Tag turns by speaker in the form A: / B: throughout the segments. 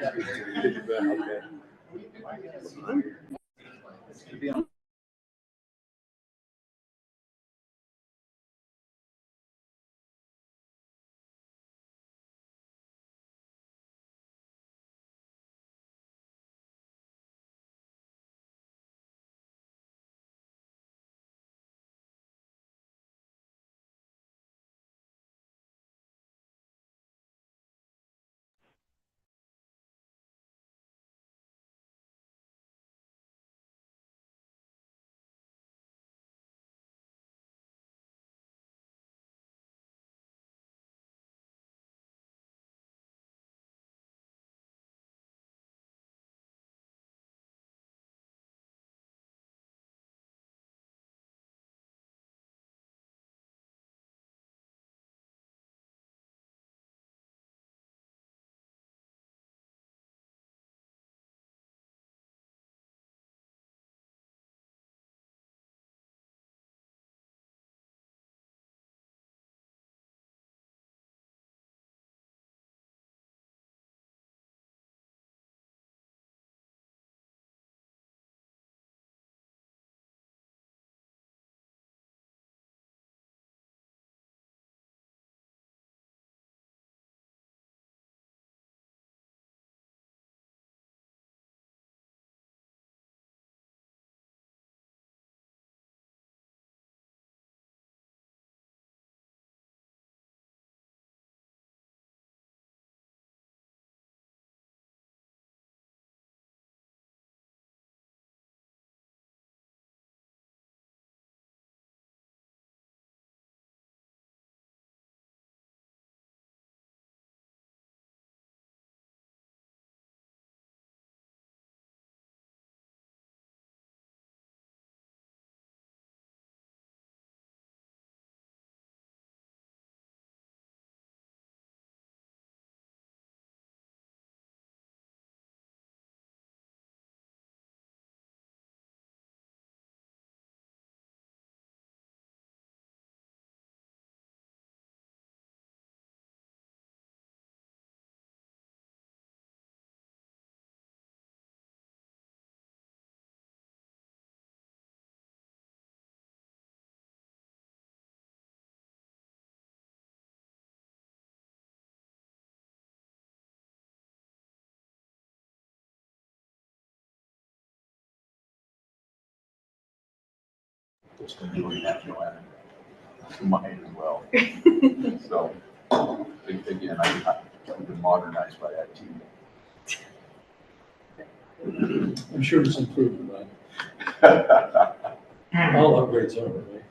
A: Okay.
B: It's going to be national anthem. Mine as well. So, again, I've been modernized by IT.
C: I'm sure it's improved, but all upgrades are, right?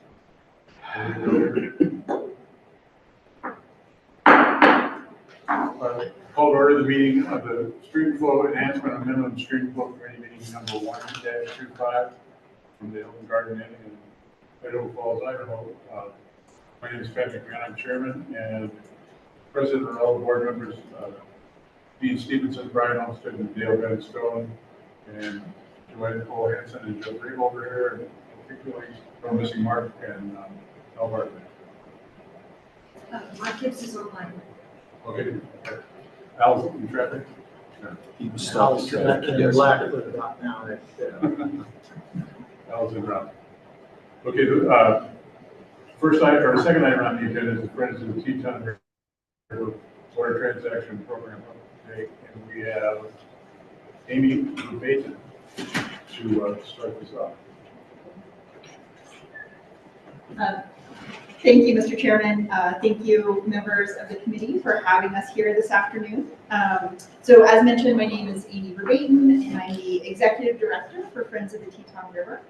D: Call to order the meeting of the Streamflow Enhancement and Minimum Streamflow Committee meeting number 1-25 from the Hilton Garden Inn in Idaho Falls, Idaho. My name is Patrick McMahon, I'm chairman, and president of all the board members, Dean Stevenson, Brian Olmstead, and Dale Bennett Stone, and Joanne Cole-Hansen and Joe Raybould over here, and particularly from missing Mark and Al Bartlett.
E: Mark Gibbs is online.
D: Okay. Al, you traffic?
B: He was
C: Al's
B: stopped.
C: connecting in black with about now.
D: Al's in route. Okay, first item, or second item on the agenda is the Friends of the Teton River Water Transaction Program update, and we have Amy Baton to start this off.
F: Thank you, Mr. Chairman. Thank you, members of the committee, for having us here this afternoon. So as mentioned, my name is Amy Verbatim, and I'm the Executive Director for Friends of the Teton River.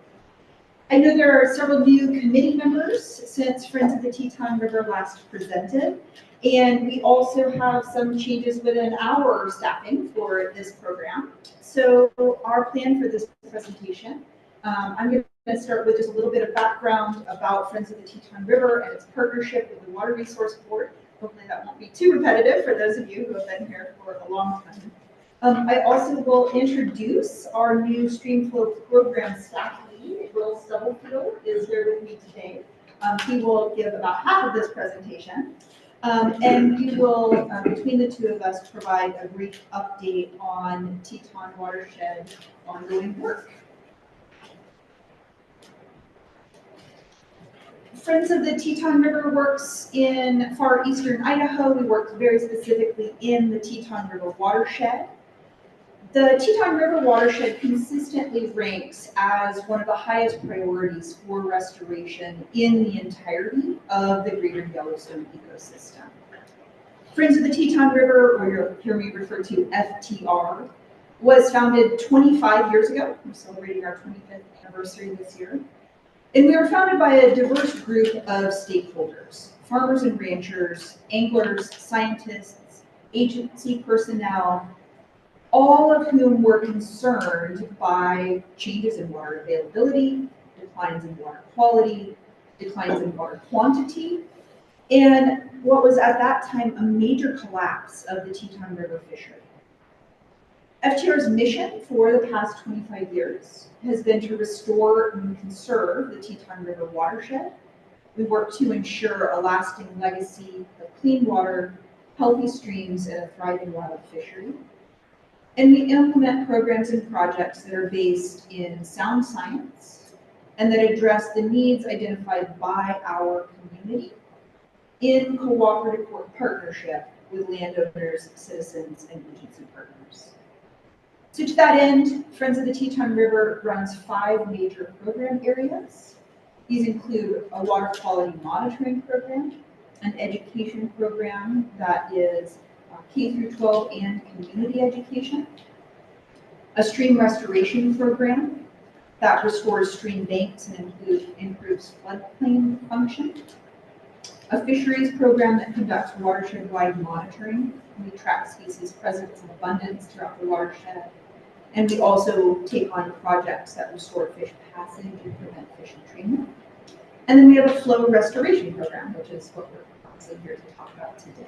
F: I know there are several new committee members since Friends of the Teton River last presented, and we also have some changes within our staffing for this program. So our plan for this presentation, I'm going to start with just a little bit of background about Friends of the Teton River and its partnership with the Water Resource Board. Hopefully that won't be too repetitive for those of you who have been here for a long time. I also will introduce our new Streamflow program staff lead. Will Stubblefield is here with me today. He will give about half of this presentation. And we will, between the two of us, provide a brief update on Teton Watershed ongoing work. Friends of the Teton River works in far eastern Idaho. We work very specifically in the Teton River watershed. The Teton River watershed consistently ranks as one of the highest priorities for restoration in the entirety of the greater Yellowstone ecosystem. Friends of the Teton River, or you'll hear me refer to FTR, was founded 25 years ago. We're celebrating our 25th anniversary this year. And we were founded by a diverse group of stakeholders: farmers and ranchers, anglers, scientists, agency personnel, all of whom were concerned by changes in water availability, declines in water quality, declines in water quantity, and what was at that time a major collapse of the Teton River fishery. FTR's mission for the past 25 years has been to restore and conserve the Teton River watershed. We work to ensure a lasting legacy of clean water, healthy streams, and a thriving wildlife fishery. And we implement programs and projects that are based in sound science and that address the needs identified by our community in cooperative partnership with landowners, citizens, and agency partners. So to that end, Friends of the Teton River runs 5 major program areas. These include a water quality monitoring program, an education program that is K through 12 and community education, a stream restoration program that restores stream banks and improves floodplain function, a fisheries program that conducts watershed-wide monitoring. We track species presence and abundance throughout the watershed. And we also take on projects that restore fish passage and prevent fish entrainment. And then we have a flow restoration program, which is what we're obviously here to talk about today.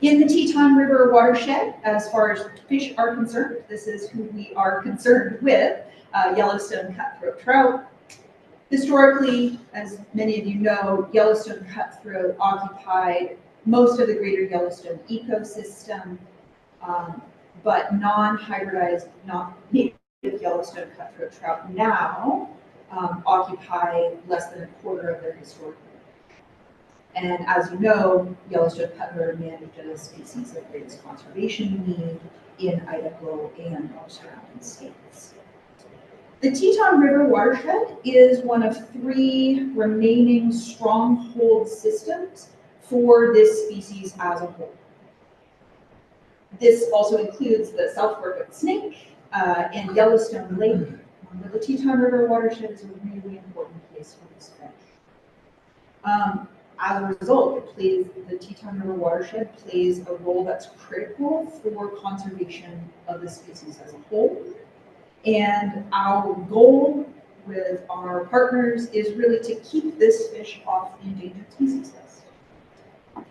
F: In the Teton River watershed, as far as fish are concerned, this is who we are concerned with, Yellowstone cutthroat trout. Historically, as many of you know, Yellowstone cutthroat occupied most of the greater Yellowstone ecosystem, but non-hybridized, not native Yellowstone cutthroat trout now occupy less than a quarter of their historical range. And as you know, Yellowstone cutthroat are managed as a species of greatest conservation need in Idaho and our surrounding states. The Teton River watershed is one of 3 remaining stronghold systems for this species as a whole. This also includes the South Fork of the Snake and Yellowstone Lake. But the Teton River watershed is a really important place for this fish. As a result, the Teton River watershed plays a role that's critical for conservation of the species as a whole. And our goal with our partners is really to keep this fish off the endangered species list.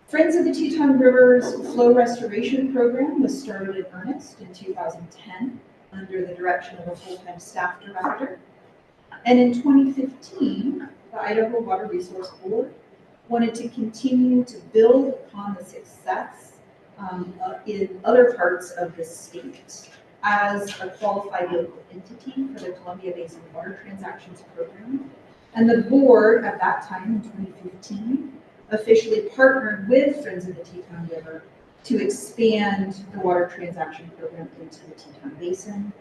F: Friends of the Teton River's flow restoration program was started in earnest in 2010 under the direction of a full-time staff director. And in 2015, the Idaho Water Resource Board wanted to continue to build upon the success in other parts of the state as a qualified local entity for the Columbia Basin Water Transactions Program. And the board at that time in 2015 officially partnered with Friends of the Teton River to expand the water transaction program into the Teton Basin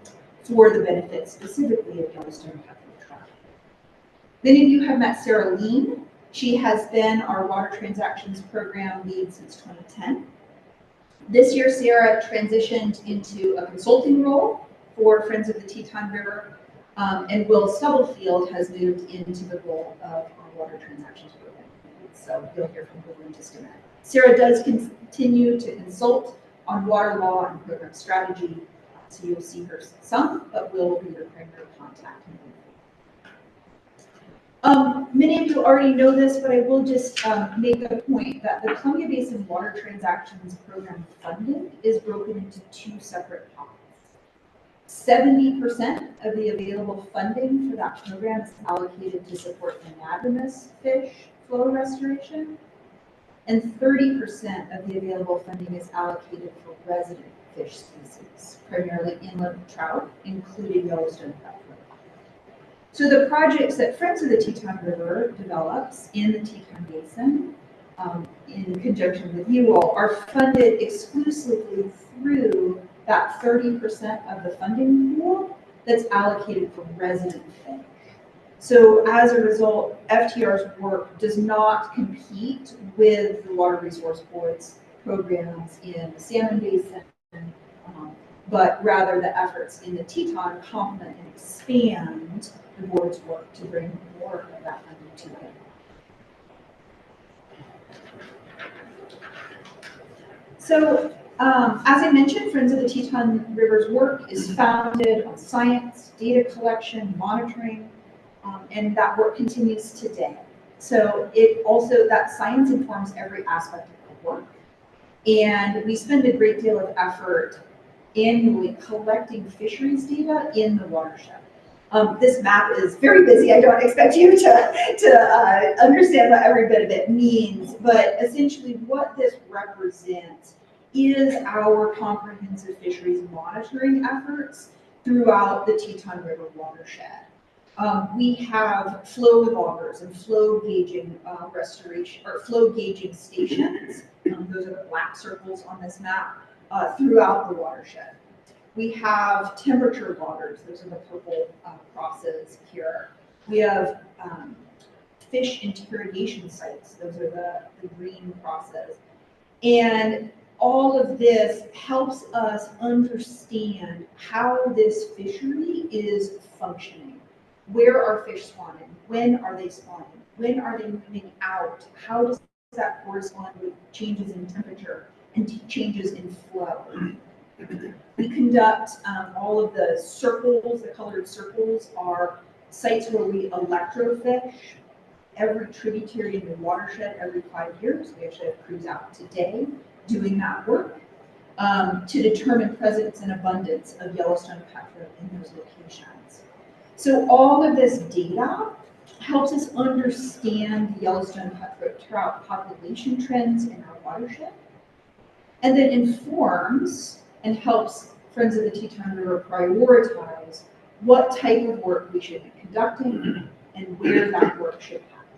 F: for the benefit specifically of Yellowstone cutthroat trout. Many of you have met Sarah Lean. She has been our water transactions program lead since 2010. This year, Sarah transitioned into a consulting role for Friends of the Teton River, and Will Stubblefield has moved into the role of our water transactions program. So you'll hear from Will in just a minute. Sarah does continue to consult on water law and program strategy, so you'll see her some, but Will be your primary contact. Many of you already know this, but I will just make a point that the Columbia Basin Water Transactions Program funding is broken into 2 separate pots. 70% of the available funding for that program is allocated to support anadromous fish flow restoration, and 30% of the available funding is allocated for resident fish species, primarily inland trout, including Yellowstone cutthroat. So the projects that Friends of the Teton River develops in the Teton Basin, in conjunction with you all, are funded exclusively through that 30% of the funding pool that's allocated for resident fish. So as a result, FTR's work does not compete with the Water Resource Board's programs in the Salmon Basin, but rather the efforts in the Teton complement and expand the board's work to bring more of that funding to it. So, as I mentioned, Friends of the Teton River's work is founded on science, data collection, monitoring, and that work continues today. So it also, that science informs every aspect of the work. And we spend a great deal of effort annually collecting fisheries data in the watershed. This map is very busy. I don't expect you to understand what every bit of it means, but essentially what this represents is our comprehensive fisheries monitoring efforts throughout the Teton River watershed. We have flow loggers and flow gauging restoration or flow gauging stations. Those are the black circles on this map throughout the watershed. We have temperature loggers. Those are the purple crosses here. We have fish interrogation sites. Those are the green crosses. And all of this helps us understand how this fishery is functioning. Where are fish spawning? When are they spawning? When are they moving out? How does that correspond with changes in temperature and changes in flow? We conduct all of the circles, the colored circles are sites where we electrofish every tributary in the watershed every 5 years. We actually have crews out today doing that work to determine presence and abundance of Yellowstone cutthroat in those locations. So all of this data helps us understand the Yellowstone cutthroat trout population trends in our watershed, and then informs and helps Friends of the Teton River prioritize what type of work we should be conducting and where that work should happen.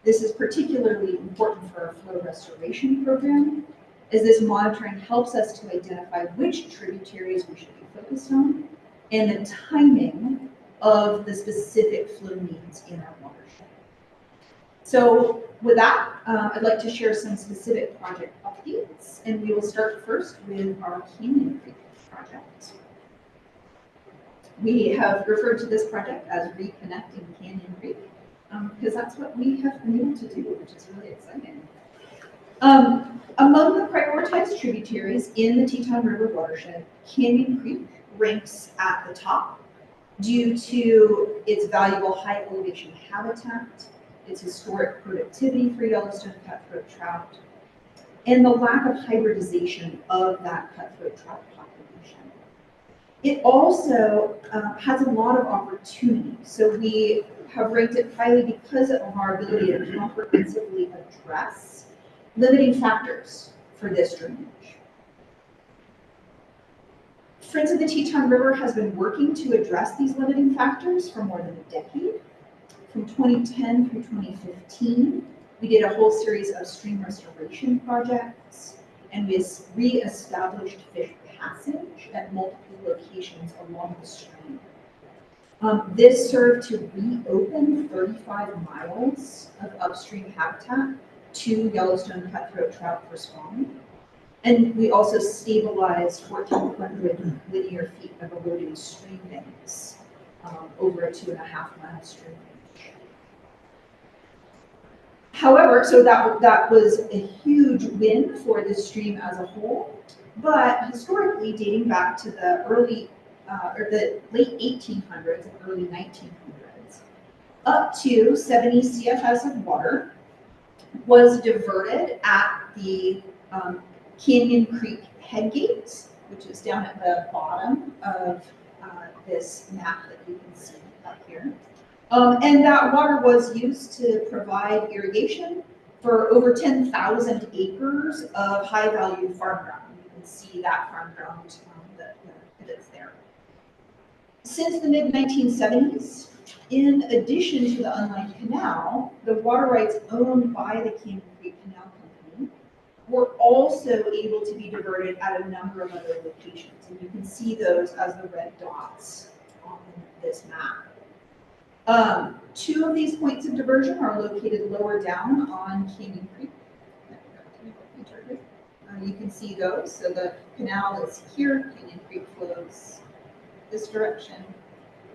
F: This is particularly important for our flow restoration program, as this monitoring helps us to identify which tributaries we should be focused on and the timing of the specific flow needs in our watershed. So with that, I'd like to share some specific project updates, and we will start first with our Canyon Creek project. We have referred to this project as Reconnecting Canyon Creek, because that's what we have been able to do, which is really exciting. Among the prioritized tributaries in the Teton River watershed, Canyon Creek ranks at the top due to its valuable high elevation habitat, its historic productivity for Yellowstone cutthroat trout, and the lack of hybridization of that cutthroat trout population. It also has a lot of opportunity. So we have ranked it highly because of our ability to comprehensively address limiting factors for this drainage. Friends of the Teton River has been working to address these limiting factors for more than a decade. From 2010 through 2015, we did a whole series of stream restoration projects, and we re-established fish passage at multiple locations along the stream. This served to reopen 35 miles of upstream habitat to Yellowstone cutthroat trout for spawning. And we also stabilized 1,400 linear feet of eroding stream banks over a 2.5-mile stream range. However, so that was a huge win for the stream as a whole, but historically dating back to the early or the late 1800s and early 1900s, up to 70 CFS of water was diverted at the Canyon Creek headgate, which is down at the bottom of this map that you can see up here, And that water was used to provide irrigation for over 10,000 acres of high-value farm ground. You can see that farm ground that is there. Since the mid-1970s, in addition to the unlined canal, the water rights owned by the Canyon Creek Canal Company were also able to be diverted at a number of other locations. And you can see those as the red dots on this map. Two of these points of diversion are located lower down on Canyon Creek. You can see those. So the canal is here, Canyon Creek flows this direction.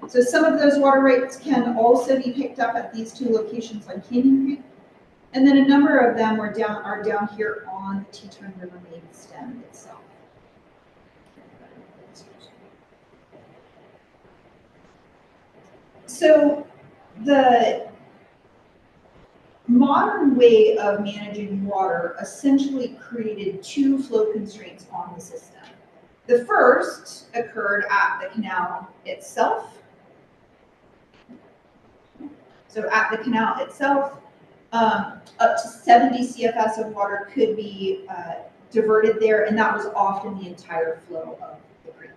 F: So some of those water rights can also be picked up at these two locations on Canyon Creek. And then a number of them are down here on the Teton River main stem itself. So the modern way of managing water essentially created two flow constraints on the system. The first occurred at the canal itself. So at the canal itself, up to 70 CFS of water could be diverted there, and that was often the entire flow of the creek.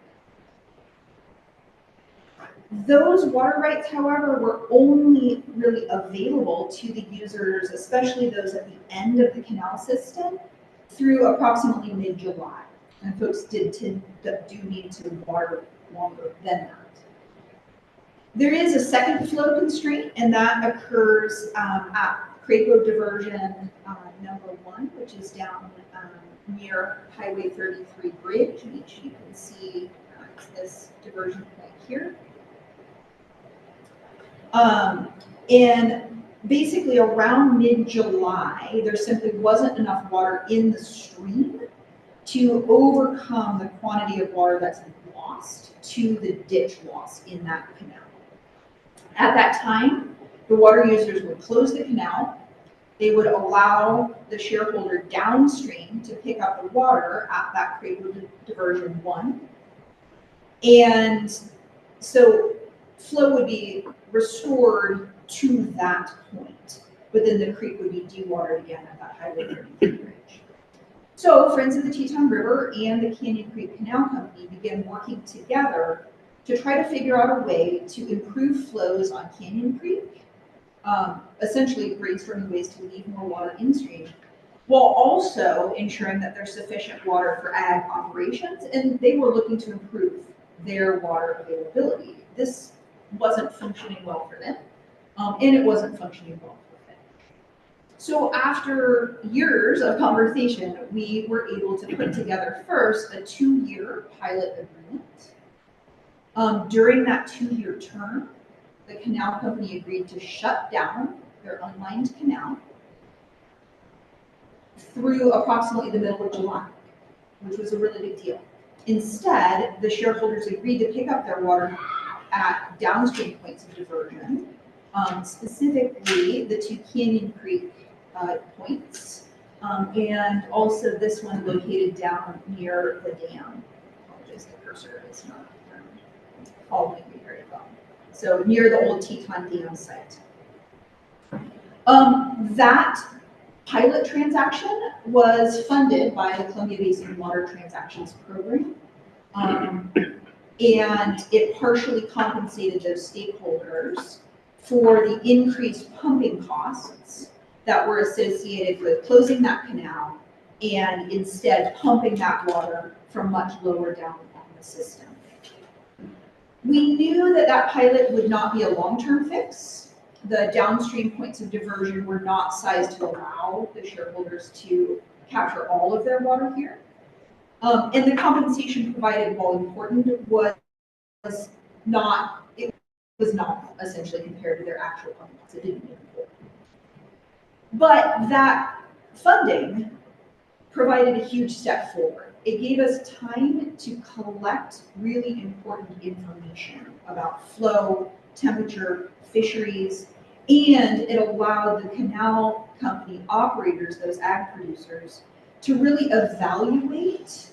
F: Those water rights, however, were only really available to the users, especially those at the end of the canal system, through approximately mid-July. And folks do need to water longer than that. There is a second flow constraint, and that occurs at Raybould diversion number 1, which is down near Highway 33 bridge, which you can see this diversion point here. And basically around mid-July, there simply wasn't enough water in the stream to overcome the quantity of water that's lost to the ditch loss in that canal. At that time, the water users would close the canal. They would allow the shareholder downstream to pick up the water at that Raybould diversion 1. And so flow would be restored to that point, but then the creek would be dewatered again at that Highway 33 bridge. So Friends of the Teton River and the Canyon Creek Canal Company began working together to try to figure out a way to improve flows on Canyon Creek, essentially brainstorming ways to leave more water in stream, while also ensuring that there's sufficient water for ag operations, and they were looking to improve their water availability. This wasn't functioning well for them, and it wasn't functioning well for them. So after years of conversation, we were able to put together first a 2-year pilot agreement. During that 2-year term, the canal company agreed to shut down their unlined canal through approximately the middle of July, which was a really big deal. Instead, the shareholders agreed to pick up their water at downstream points of diversion, specifically the 2 Canyon Creek points, and also this one located down near the dam. Apologize, the cursor is not following me very well. So near the old Teton Dam site. That pilot transaction was funded by the Columbia Basin Water Transactions Program, and it partially compensated those stakeholders for the increased pumping costs that were associated with closing that canal and instead pumping that water from much lower down on the system. We knew that that pilot would not be a long-term fix. The downstream points of diversion were not sized to allow the shareholders to capture all of their water here. And the compensation provided, while important, was not essentially compared to their actual pumping costs. It didn't even work. But that funding provided a huge step forward. It gave us time to collect really important information about flow, temperature, fisheries, and it allowed the canal company operators, those ag producers, to really evaluate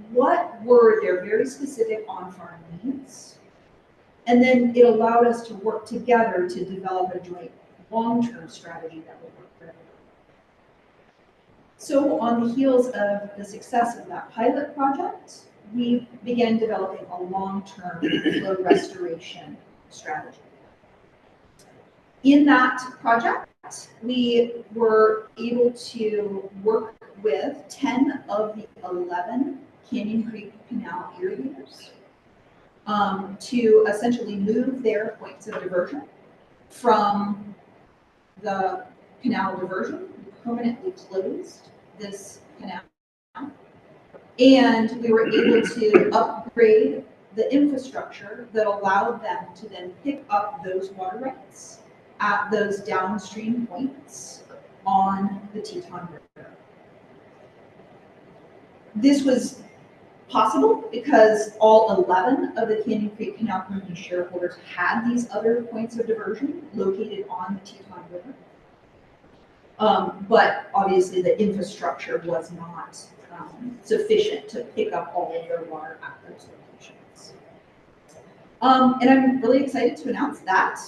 F: what were their very specific on-farm needs, And then it allowed us to work together to develop a joint long-term strategy that would work for everyone. So on the heels of the success of that pilot project, we began developing a long-term flow restoration strategy. In that project, we were able to work with 10 of the 11 Canyon Creek Canal irrigators to essentially move their points of diversion from the canal diversion. We permanently closed this canal, and we were able to upgrade the infrastructure that allowed them to then pick up those water rights at those downstream points on the Teton River. This was possible because all 11 of the Canyon Creek Canal Company shareholders had these other points of diversion located on the Teton River. But obviously the infrastructure was not sufficient to pick up all of their water at those locations. And I'm really excited to announce that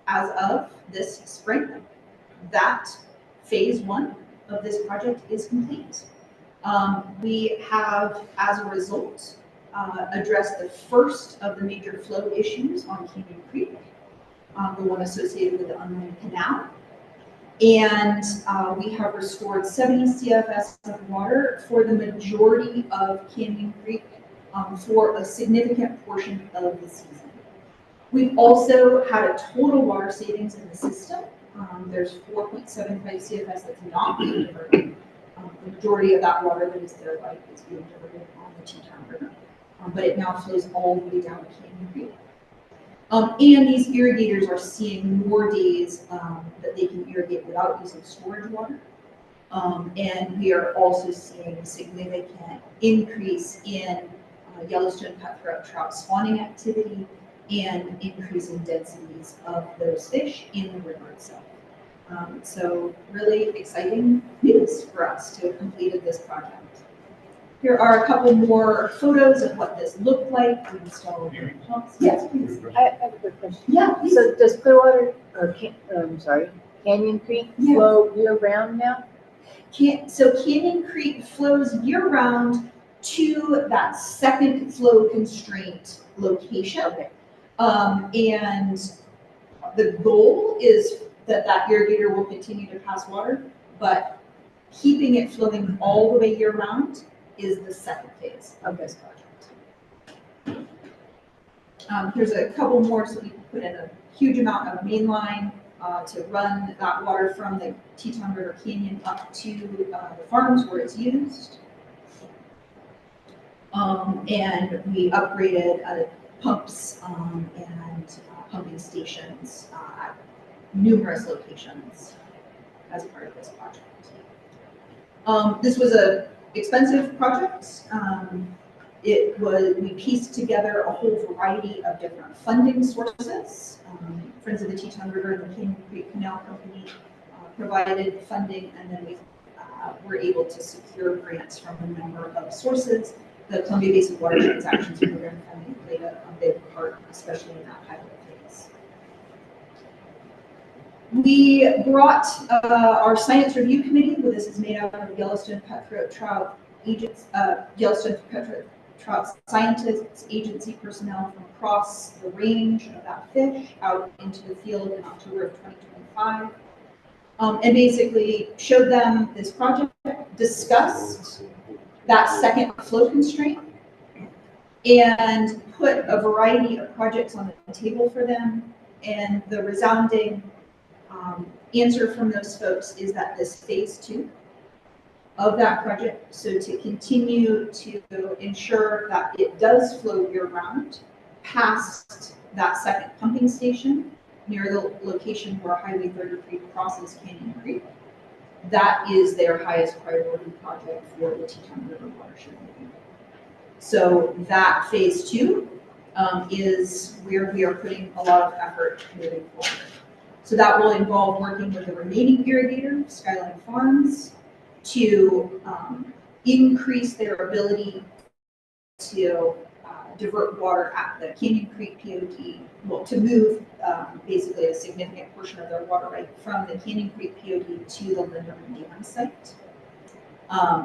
F: as of this spring, that phase 1 of this project is complete. We have, as a result, addressed the first of the major flow issues on Canyon Creek, the one associated with the unmined canal. And we have restored 70 CFS of water for the majority of Canyon Creek for a significant portion of the season. We've also had a total water savings in the system. There's 4.75 CFS that's not being diverted. The majority of that water that is there right is being diverted on the Teton River, but it now flows all the way down to Canyon Creek. And these irrigators are seeing more days that they can irrigate without using storage water. And we are also seeing a significant increase in Yellowstone cutthroat trout spawning activity and increase in densities of those fish in the river itself. So really exciting news for us to have completed this project. Here are a couple more photos of what this looked like. We installed the pumps. Yes, please.
E: I have a quick question.
F: Yeah, please.
E: So does Clearwater, or Canyon Creek
F: Yeah.
E: flow year round now?
F: So Canyon Creek flows year-round to that second flow constraint location.
E: Okay.
F: And the goal is that irrigator will continue to pass water, but keeping it flowing all the way year-round is the second phase of this project. Here's a couple more, so we can put in a huge amount of main line to run that water from the Teton River Canyon up to the farms where it's used. And we upgraded pumps and pumping stations at numerous locations as part of this project. This was an expensive project. We pieced together a whole variety of different funding sources. Friends of the Teton River and the Canyon Creek Canal Company provided funding, and then we were able to secure grants from a number of sources. The Columbia Basin Water Transactions Program funding played a big part, especially in that pilot phase. We brought our science review committee, where this is made out of Yellowstone cutthroat trout agents, Yellowstone cutthroat trout scientists, agency personnel from across the range of that fish out into the field in October of 2025, and basically showed them this project, discussed that second flow constraint, and put a variety of projects on the table for them. And the resounding answer from those folks is that this phase 2 of that project, so to continue to ensure that it does flow year-round past that second pumping station near the location where Highway 33 crosses Canyon Creek, that is their highest priority project for the Teton River watershed. So that phase 2 is where we are putting a lot of effort moving forward. So that will involve working with the remaining irrigator, Skyline Farms, to increase their ability to divert water at the Canyon Creek POD, well, to move basically a significant portion of their water right from the Canyon Creek POD to the Linderman Dam site.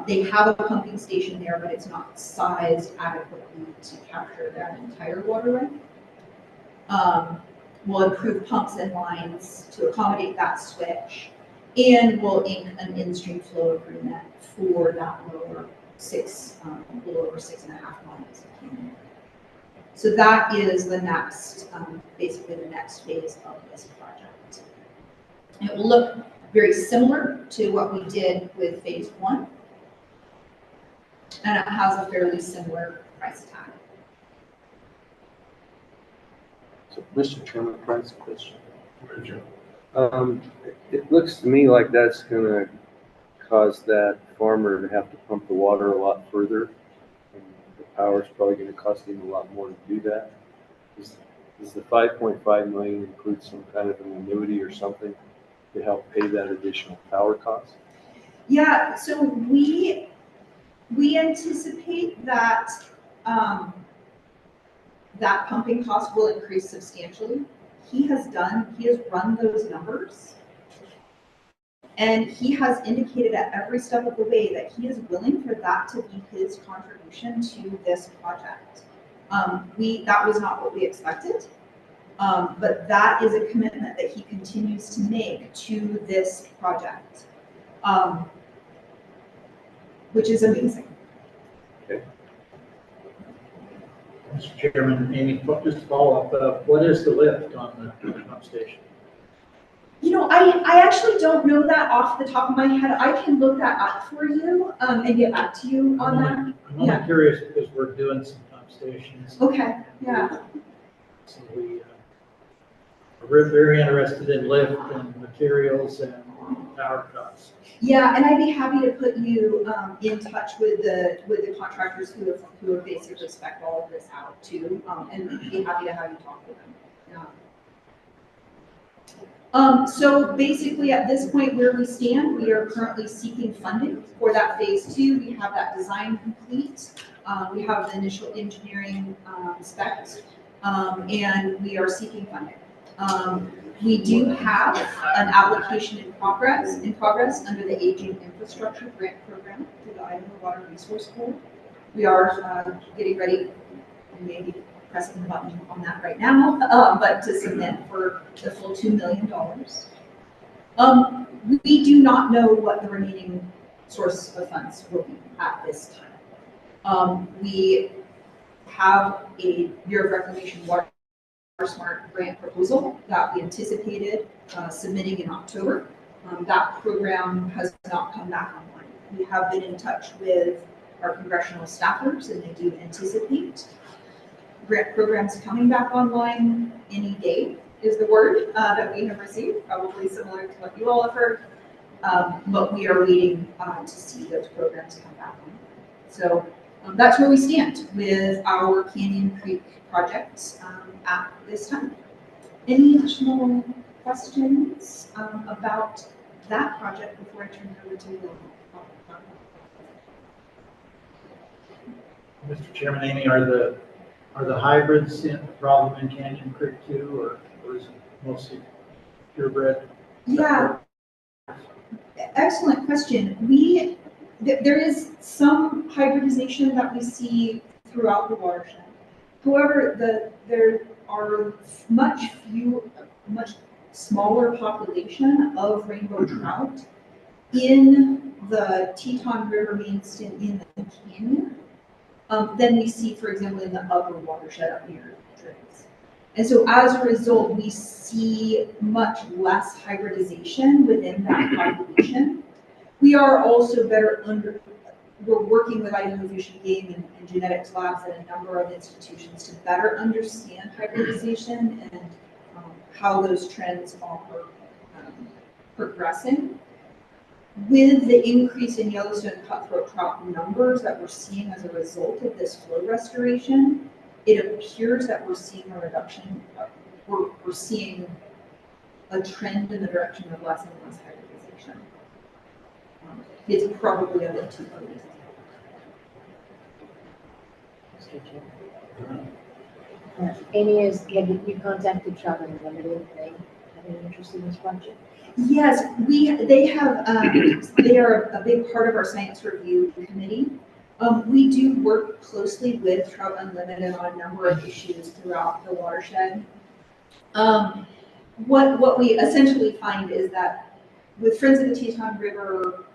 F: They have a pumping station there, but it's not sized adequately to capture that entire water right. We'll improve pumps and lines to accommodate that switch, and we'll ink an in-stream flow agreement for that lower a little over 6.5 miles of canyon. So that is the next, basically the next phase of this project. It will look very similar to what we did with phase 1, and it has a fairly similar price tag.
G: So, Mr. Chairman, can I ask a question?
D: Sure.
G: It looks to me like that's gonna cause that farmer to have to pump the water a lot further. And the power's probably gonna cost him a lot more to do that. Does the 5.5 million include some kind of an annuity or something to help pay that additional power cost?
F: Yeah, so we anticipate that that pumping cost will increase substantially. He has run those numbers, and he has indicated at every step of the way that he is willing for that to be his contribution to this project. That was not what we expected, but that is a commitment that he continues to make to this project, which is amazing.
C: Mr. Chairman, Amy, just to follow up, what is the lift on the pump station?
F: You know, I actually don't know that off the top of my head. I can look that up for you and get back to you on that.
C: I'm only curious because we're doing some pump stations.
F: Okay, yeah.
C: So we're very interested in lift and materials and power costs.
F: Yeah, and I'd be happy to put you in touch with the contractors who have basically spec'd all of this out too, and be happy to have you talk with them. Yeah. So basically at this point where we stand, we are currently seeking funding for that phase 2. We have that design complete. We have the initial engineering specs, and we are seeking funding. We do have an application in progress under the Aging Infrastructure Grant Program through the Idaho Water Resource Board. We are getting ready, maybe pressing the button on that right now, but to submit for the full $2 million. We do not know what the remaining source of funds will be at this time. We have a Bureau of Reclamation Water Smart grant proposal that we anticipated submitting in October. That program has not come back online. We have been in touch with our congressional staffers, and they do anticipate grant programs coming back online any day is the word that we have received, probably similar to what you all have heard. But we are waiting to see those programs come back online. So that's where we stand with our Canyon Creek project at this time. Any additional questions about that project before I turn it over to you?
C: Mr. Chairman, Amy, are the hybrids a problem in Canyon Creek too, or is it mostly purebred?
F: Yeah, excellent question. There is some hybridization that we see throughout the watershed. However, there are much smaller population of rainbow trout in the Teton River mainstem in the canyon than we see, for example, in the upper watershed up near Gibbs. And so as a result, we see much less hybridization within that population. We are also we're working with Idaho Fish and Game and genetics labs at a number of institutions to better understand hybridization and how those trends are progressing. With the increase in Yellowstone cutthroat trout numbers that we're seeing as a result of this flow restoration, it appears that we're seeing a reduction. We're seeing a trend in the direction of less and less hybridization. It's probably a bit too early.
E: Mr. Chair. Amy, have you contacted Trout Unlimited? They have any interest in this project?
F: Yes, they have, they are a big part of our science review committee. We do work closely with Trout Unlimited on a number of issues throughout the watershed. What we essentially find is that with Friends of the Teton River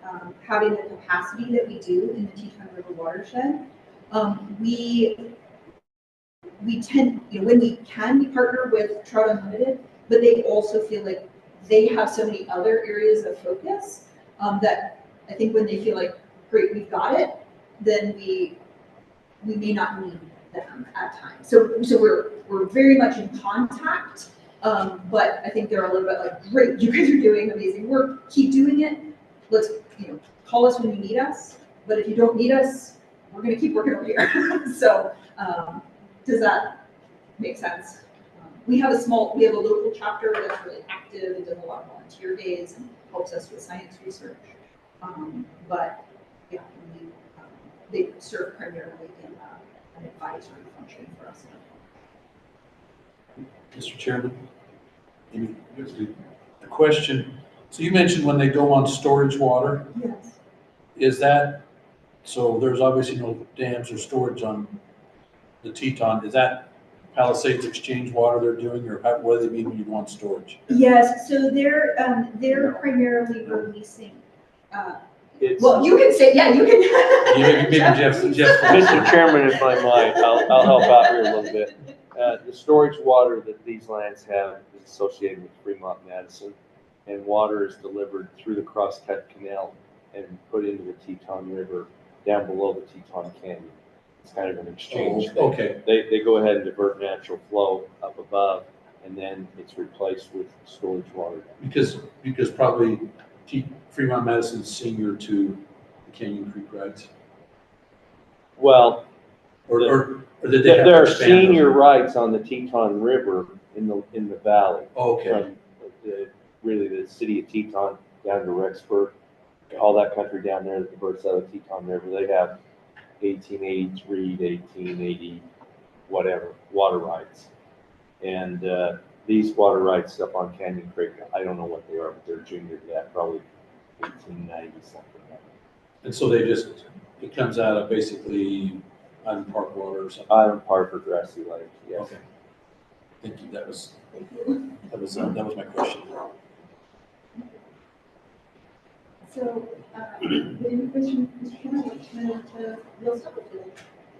F: having the capacity that we do in the Teton River watershed, we tend, when we can, we partner with Trout Unlimited, but they also feel like they have so many other areas of focus that I think when they feel like, great, we've got it, then we may not need them at times. So we're very much in contact, but I think they're a little bit like, great, you guys are doing amazing work, keep doing it. Let's, call us when you need us, but if you don't need us, we're gonna keep working over here. So does that make sense? We have a local chapter that's really active and does a lot of volunteer days and helps us with science research. But yeah, they serve primarily in an advisory function for us.
H: Mr. Chairman, a question. So you mentioned when they go on storage water,
F: Yes.
H: is that, so there's obviously no dams or storage on the Teton, is that Palisades exchange water they're doing, or what do they mean when you want storage?
F: Yes, so they're primarily releasing,
G: It's,
F: well, you can say, yeah, you can.
H: Maybe Jeff.
G: Mr. Chairman, if I might, I'll help out here a little bit. The storage water that these lands have is associated with Fremont, Madison, and water is delivered through the Crosscut Canal and put into the Teton River down below the Teton Canyon. It's kind of an exchange thing.
H: Okay.
G: They go ahead and divert natural flow up above, and then it's replaced with storage water.
H: Because probably Fremont Madison's senior to the Canyon Creek rights,
G: Well,
H: or did they have to
G: there are
H: expand
G: senior
H: those?
G: rights on the Teton River in the valley.
H: Okay.
G: From really the city of Teton down to Rexburg, all that country down there that diverts out of the Teton River, they have 1883 to 1880, whatever, water rights. And these water rights up on Canyon Creek, I don't know what they are, but they're junior to that, probably 1890 something.
H: And so it comes out of basically Island Park water or something?
G: Island Park or Grassy Lake, yes.
H: Okay. Thank you. That was my question.
F: So, any questions, Mr. Chairman, we'll start with you.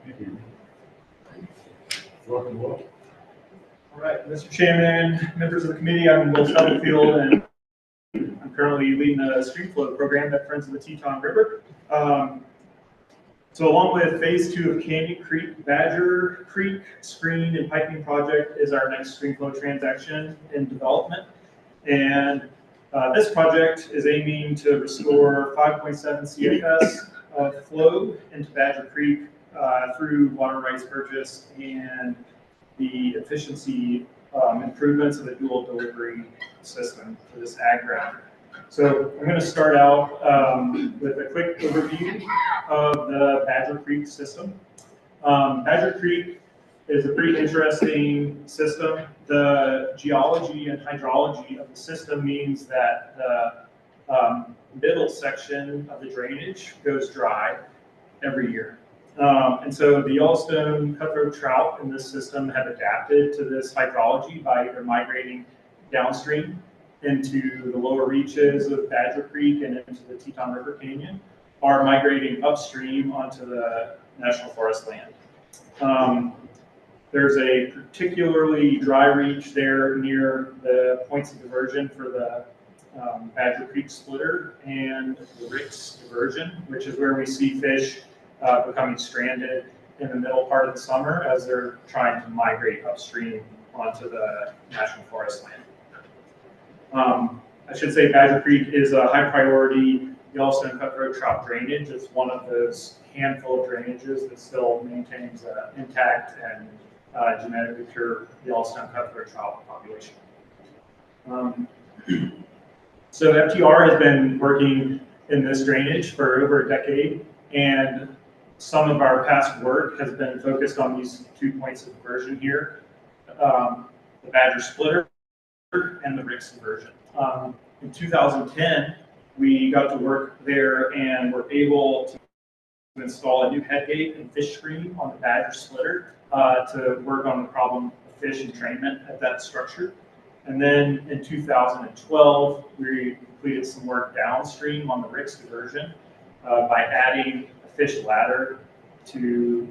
D: Thank you. Welcome.
I: All right, Mr. Chairman, members of the committee, I'm Will Stubblefield, and I'm currently leading the Streamflow program at Friends of the Teton River. So along with phase 2 of Canyon Creek, Badger Creek screen and piping project is our next Streamflow transaction in development. And this project is aiming to restore 5.7 CFS of flow into Badger Creek through water rights purchase and the efficiency improvements of the dual delivery system for this ag ground. So I'm going to start out with a quick overview of the Badger Creek system. Badger Creek is a pretty interesting system. The geology and hydrology of the system means that the middle section of the drainage goes dry every year. And so the Yellowstone cutthroat trout in this system have adapted to this hydrology by either migrating downstream into the lower reaches of Badger Creek and into the Teton River Canyon, or migrating upstream onto the National Forest land. There's a particularly dry reach there near the points of diversion for the Badger Creek splitter and the Ricks diversion, which is where we see fish becoming stranded in the middle part of the summer as they're trying to migrate upstream onto the National Forest land. I should say Badger Creek is a high priority Yellowstone cutthroat trout drainage. It's one of those handful of drainages that still maintains an intact and genetically pure Yellowstone cutthroat trout population. So FTR has been working in this drainage for over a decade, and some of our past work has been focused on these 2 points of diversion here, the Badger Splitter and the Ricks diversion. In 2010, we got to work there and were able to install a new headgate and fish screen on the Badger Splitter to work on the problem of fish entrainment at that structure. And then in 2012, we completed some work downstream on the Ricks diversion by adding a fish ladder to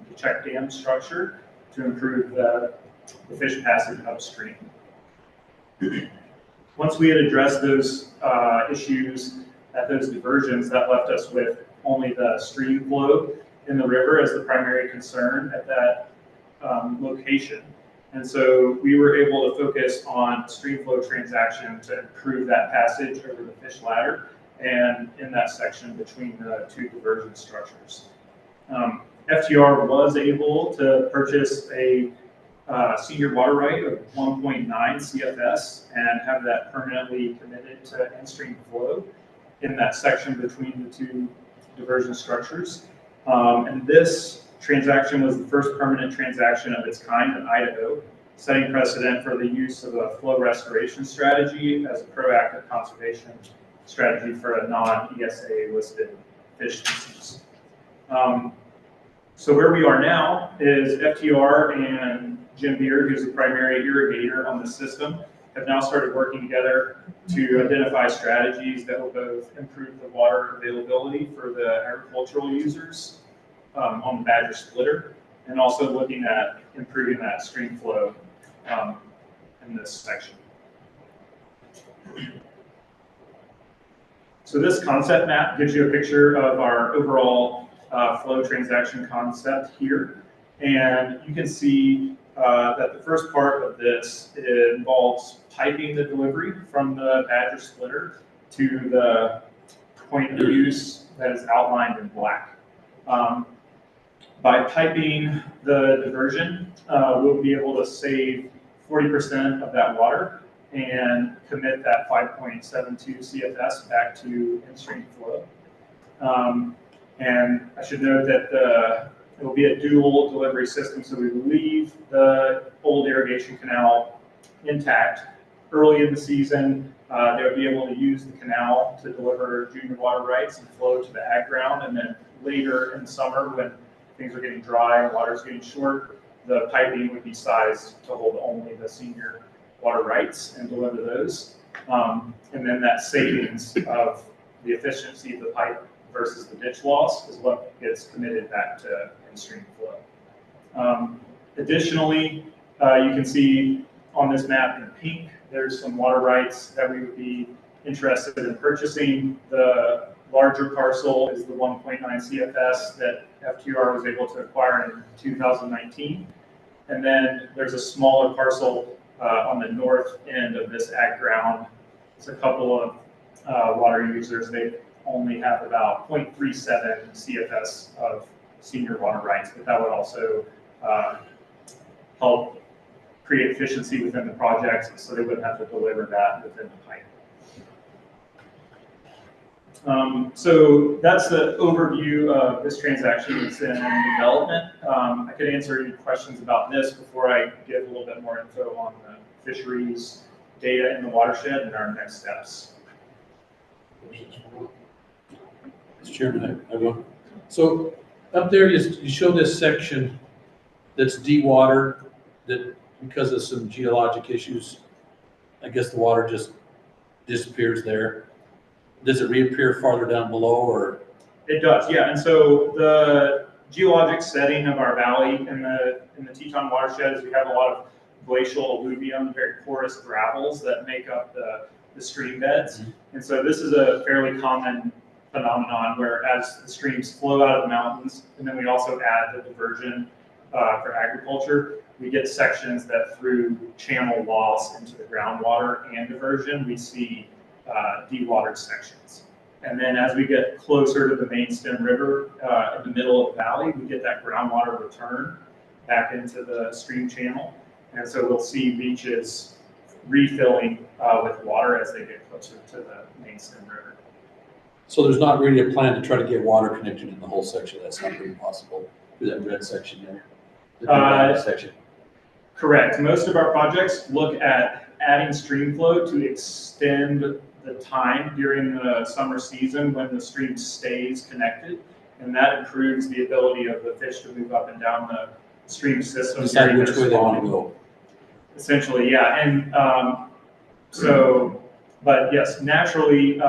I: the check dam structure to improve the fish passage upstream. Once we had addressed those issues at those diversions, that left us with only the stream flow in the river as the primary concern at that location. And so we were able to focus on stream flow transaction to improve that passage over the fish ladder and in that section between the two diversion structures. FTR was able to purchase a senior water right of 1.9 CFS and have that permanently committed to in-stream flow in that section between the two diversion structures. And this transaction was the first permanent transaction of its kind in Idaho, setting precedent for the use of a flow restoration strategy as a proactive conservation strategy for a non-ESA listed fish species. So where we are now is FTR and Jim Beard, who's the primary irrigator on the system, have now started working together to identify strategies that will both improve the water availability for the agricultural users on the Badger Splitter, and also looking at improving that stream flow in this section. So this concept map gives you a picture of our overall flow transaction concept here. And you can see that the first part of this involves piping the delivery from the Badger Splitter to the point of use that is outlined in black. By piping the diversion, we'll be able to save 40% of that water and commit that 5.72 CFS back to in-stream flow. And I should note that it will be a dual delivery system, so we will leave the old irrigation canal intact. Early in the season, they'll be able to use the canal to deliver junior water rights and flow to the ag ground, and then later in the summer, when things are getting dry and water is getting short, the piping would be sized to hold only the senior water rights and deliver those. And then that savings of the efficiency of the pipe versus the ditch loss is what gets committed back to in-stream flow. Additionally, you can see on this map in pink, there's some water rights that we would be interested in purchasing. The larger parcel is the 1.9 CFS that FTR was able to acquire in 2019. And then there's a smaller parcel on the north end of this ag ground. It's a couple of water users. They only have about 0.37 CFS of senior water rights, but that would also help create efficiency within the project so they wouldn't have to deliver that within the pipe. So that's the overview of this transaction that's in development. I could answer any questions about this before I give a little bit more info on the fisheries data in the watershed and our next steps.
H: Mr. Chairman, I will. So up there, you show this section that's dewatered, that because of some geologic issues, I guess the water just disappears there. Does it reappear farther down below, or?
I: It does, yeah. And so the geologic setting of our valley in the Teton watershed is we have a lot of glacial alluvium, very porous gravels that make up the stream beds. Mm-hmm. And so this is a fairly common phenomenon where as the streams flow out of the mountains, and then we also add the diversion for agriculture, we get sections that through channel loss into the groundwater and diversion, we see dewatered sections. And then as we get closer to the main stem river in the middle of the valley, we get that groundwater return back into the stream channel. And so we'll see reaches refilling with water as they get closer to the main stem river.
H: So there's not really a plan to try to get water connected in the whole section. That's not really possible through that red section there. The red section.
I: Correct. Most of our projects look at adding Streamflow to extend the time during the summer season when the stream stays connected. And that improves the ability of the fish to move up and down the stream system.
H: Decide
I: during
H: which
I: their
H: way they want to
I: spawning.
H: go.
I: Essentially, yeah. And but yes, naturally,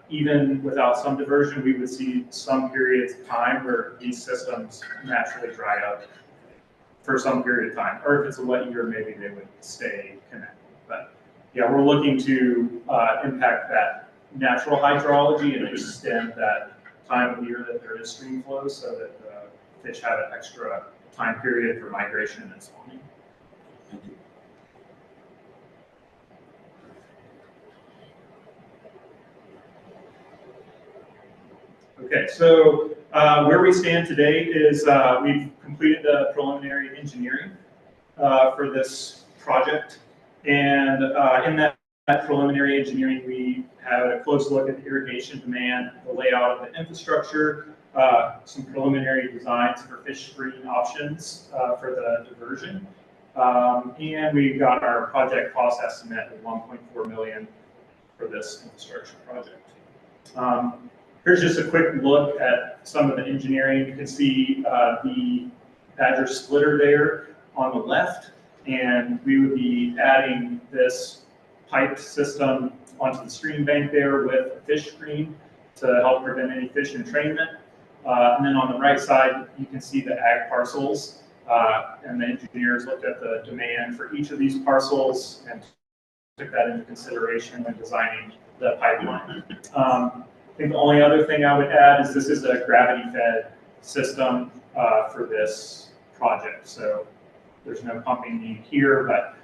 I: even without some diversion, we would see some periods of time where these systems naturally dry up for some period of time. Or if it's a wet year, maybe they would stay connected. But yeah, we're looking to impact that natural hydrology and extend that time of year that there is stream flow so that the fish have an extra time period for migration and spawning.
H: Thank you.
I: Okay, so where we stand today is we've completed the preliminary engineering for this project. And in that preliminary engineering, we had a close look at the irrigation demand, the layout of the infrastructure, some preliminary designs for fish screen options for the diversion. And we got our project cost estimate of $1.4 million for this infrastructure project. Here's just a quick look at some of the engineering. You can see the Badger splitter there on the left, and we would be adding this pipe system onto the stream bank there with a fish screen to help prevent any fish entrainment. And then on the right side, you can see the ag parcels, and the engineers looked at the demand for each of these parcels and took that into consideration when designing the pipeline. I think the only other thing I would add is this is a gravity-fed system for this project. So there's no pumping need here, but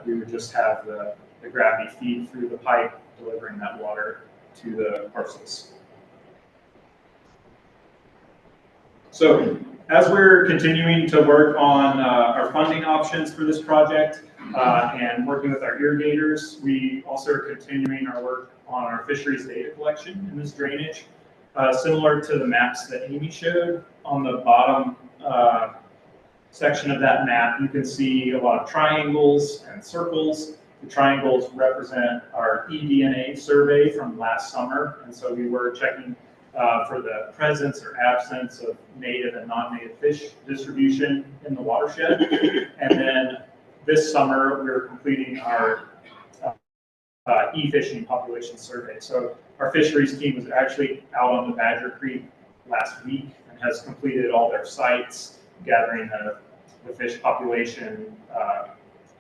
I: we would just have the gravity feed through the pipe, delivering that water to the parcels. So as we're continuing to work on our funding options for this project and working with our irrigators, we also are continuing our work on our fisheries data collection in this drainage. Similar to the maps that Amy showed, on the bottom section of that map, you can see a lot of triangles and circles. The triangles represent our eDNA survey from last summer, and so we were checking for the presence or absence of native and non-native fish distribution in the watershed. And then this summer, we're completing our e-fishing population survey. So our fisheries team was actually out on the Badger Creek last week and has completed all their sites, gathering the fish population,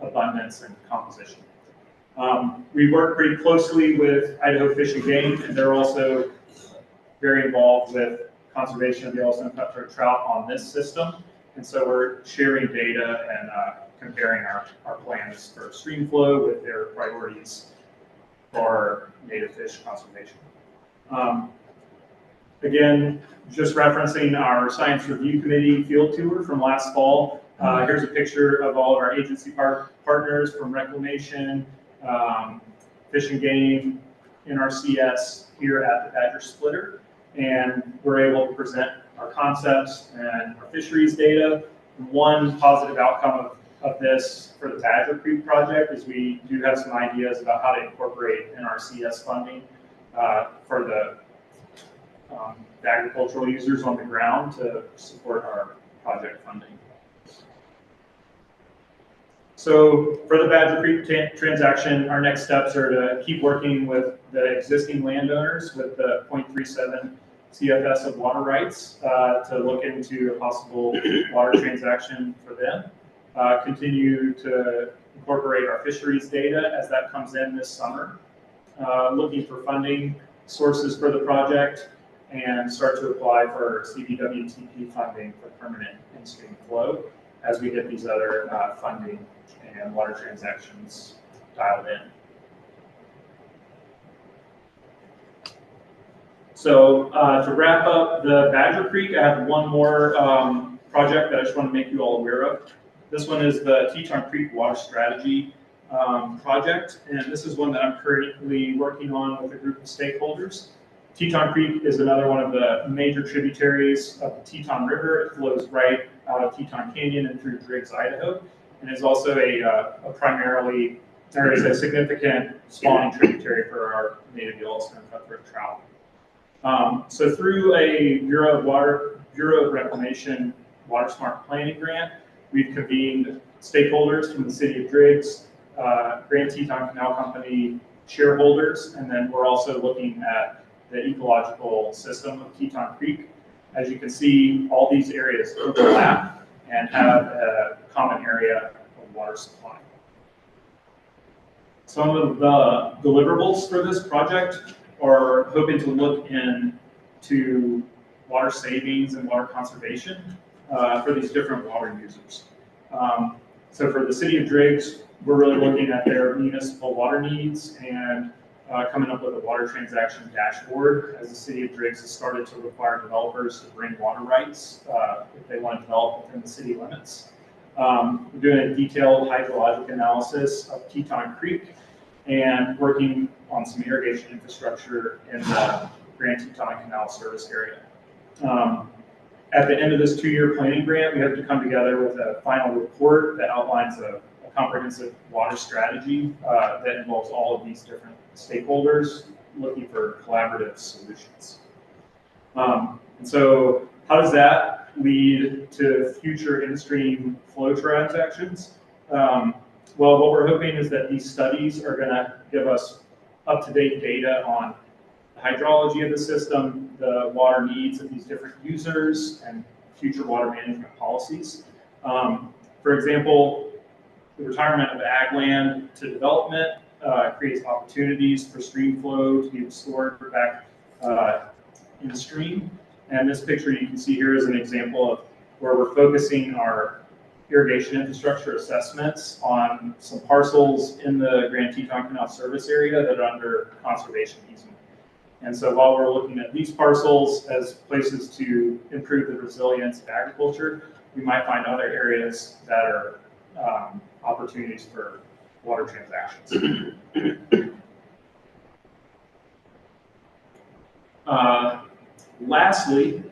I: abundance, and composition. We work pretty closely with Idaho Fish and Game, and they're also very involved with conservation of the Yellowstone cutthroat trout on this system. And so we're sharing data and comparing our plans for stream flow with their priorities for native fish conservation. Again, just referencing our science review committee field tour from last fall. Here's a picture of all of our agency partners from Reclamation, Fish and Game, NRCS here at the Badger Splitter. And we're able to present our concepts and our fisheries data. One positive outcome of this for the Badger Creek project is we do have some ideas about how to incorporate NRCS funding for the agricultural users on the ground to support our project funding. So for the Badger Creek transaction, our next steps are to keep working with the existing landowners with the 0.37 CFS of water rights to look into a possible water transaction for them. Continue to incorporate our fisheries data as that comes in this summer. Looking for funding sources for the project and start to apply for CBWTP funding for permanent in-stream flow as we get these other funding and water transactions dialed in. So to wrap up the Badger Creek, I have one more project that I just want to make you all aware of. This one is the Teton Creek Water Strategy project, and this is one that I'm currently working on with a group of stakeholders Teton Creek is another one of the major tributaries of the Teton River. It flows right out of Teton Canyon and through Driggs, Idaho, and is also is a significant spawning tributary for our native Yellowstone cutthroat trout. So through a Bureau of Reclamation Water Smart Planning grant, we've convened stakeholders from the city of Driggs, Grand Teton Canal Company shareholders, and then we're also looking at the ecological system of Teton Creek. As you can see, all these areas overlap and have a common area of water supply. Some of the deliverables for this project are hoping to look into water savings and water conservation for these different water users. So for the city of Driggs, we're really looking at their municipal water needs and coming up with a water transaction dashboard, as the city of Driggs has started to require developers to bring water rights if they want to develop within the city limits. We're doing a detailed hydrologic analysis of Teton Creek and working on some irrigation infrastructure in the Grand Teton Canal service area. At the end of this 2-year planning grant, we have to come together with a final report that outlines a comprehensive water strategy that involves all of these different stakeholders looking for collaborative solutions. And so how does that lead to future in-stream flow transactions? Well, what we're hoping is that these studies are going to give us up-to-date data on the hydrology of the system, the water needs of these different users, and future water management policies. For example, the retirement of ag land to development creates opportunities for stream flow to be restored back in the stream. And this picture you can see here is an example of where we're focusing our irrigation infrastructure assessments on some parcels in the Grand Teton Canal service area that are under conservation easement. And so while we're looking at these parcels as places to improve the resilience of agriculture, we might find other areas that are opportunities for water transactions. Lastly,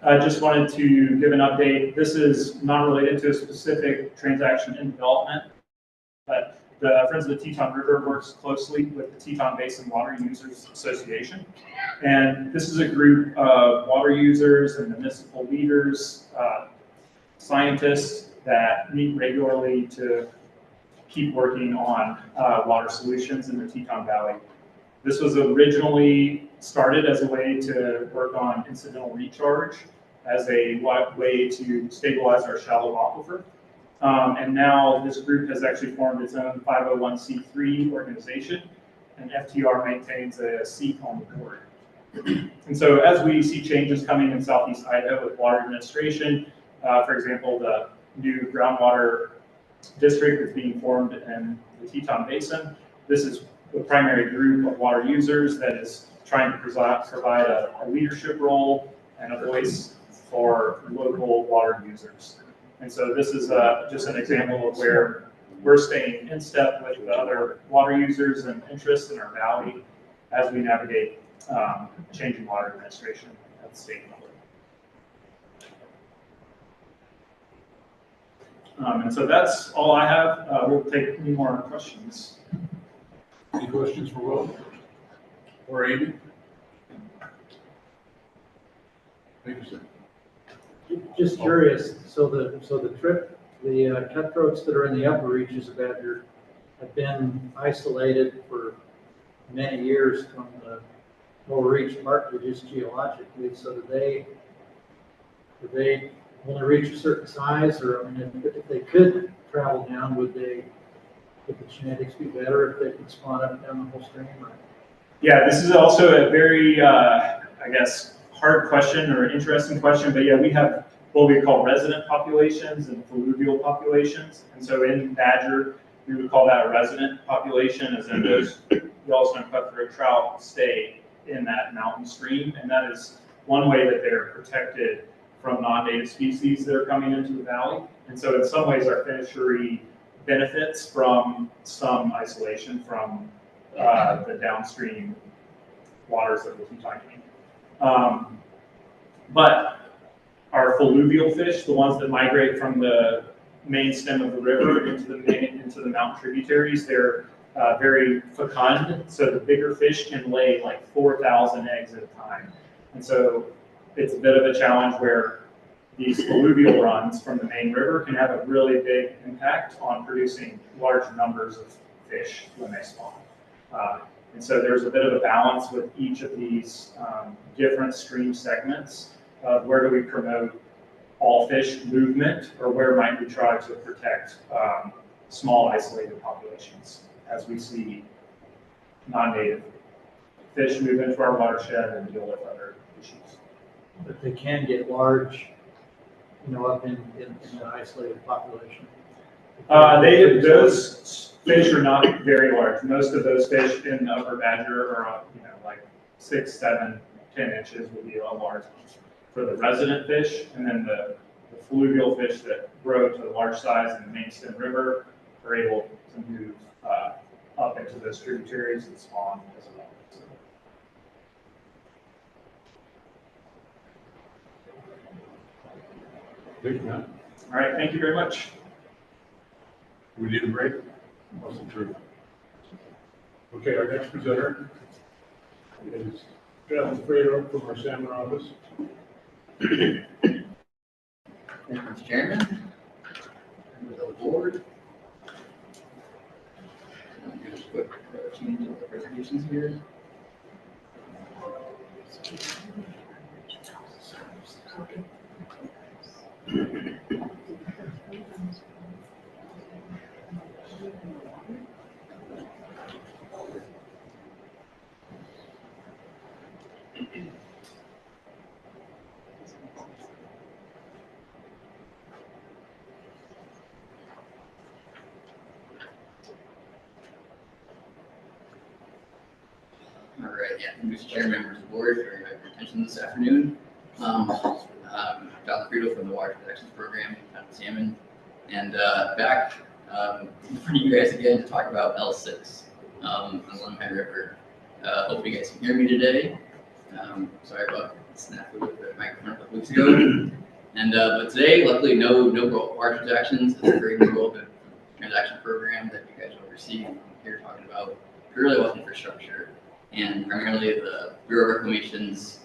I: I just wanted to give an update. This is not related to a specific transaction in development, but the Friends of the Teton River works closely with the Teton Basin Water Users Association. And this is a group of water users and municipal leaders, scientists that meet regularly to keep working on water solutions in the Teton Valley. This was originally started as a way to work on incidental recharge as a way to stabilize our shallow aquifer. And now this group has actually formed its own 501c3 organization, and FTR maintains a seat on the board. And so as we see changes coming in Southeast Idaho with water administration, for example, the new groundwater district is being formed in the Teton Basin. This is the primary group of water users that is trying to provide a leadership role and a voice for local water users. And so this is just an example of where we're staying in step with the other water users and interests in our valley as we navigate changing water administration at the state level. And so that's all I have. We'll take any more questions.
D: Any questions for Will or Amy? Thank you, sir.
C: Just curious, so the cutthroats that are in the upper reaches of Badger have been isolated for many years from the lower reach, partly just geologically. So do they only reach a certain size, or I mean, if they could travel down, would the genetics be better if they could spawn up down the whole stream? Or?
I: Yeah, this is also a very, I guess, hard question or interesting question, but yeah, we have what we call resident populations and fluvial populations. And so in Badger, we would call that a resident population, as in those Yellowstone cutthroat trout stay in that mountain stream. And that is one way that they're protected from non-native species that are coming into the valley. And so in some ways, our fishery benefits from some isolation from the downstream waters of the Teton Canyon. But our fluvial fish, the ones that migrate from the main stem of the river into the mountain tributaries, they're very fecund. So the bigger fish can lay like 4,000 eggs at a time. And so it's a bit of a challenge where these fluvial runs from the main river can have a really big impact on producing large numbers of fish when they spawn. And so there's a bit of a balance with each of these different stream segments of where do we promote all fish movement, or where might we try to protect small isolated populations as we see non-native fish move into our watershed and deal with other issues.
C: But they can get large, up in an isolated population.
I: Those fish are not very large. Most of those fish in the upper Badger are, like 6, 7, 10 inches would be a large one for the resident fish, and then the fluvial fish that grow to a large size in the main stem river are able to move up into those tributaries and spawn as well. So.
D: Thank you, Matt.
I: All right, thank you very much.
D: We need a break? Wasn't true. Okay, our next presenter is Jeff Fredo from our salmon office.
A: Thank you, Mr. Chairman, members of the board. Just quick change of the presentations here. All right, yeah, Mr. Chair, members of the board, for your attention this afternoon. John Fredo from the Water Protections Program, Salmon, and back in front of you guys again to talk about L6 on the Olmstead River. Hope you guys can hear me today. Sorry about the snafu with the microphone a couple weeks ago. And but today, luckily, no water transactions. It's a very good transaction program that you guys oversee. I'm here talking about purely water infrastructure, and primarily the Bureau of Reclamation's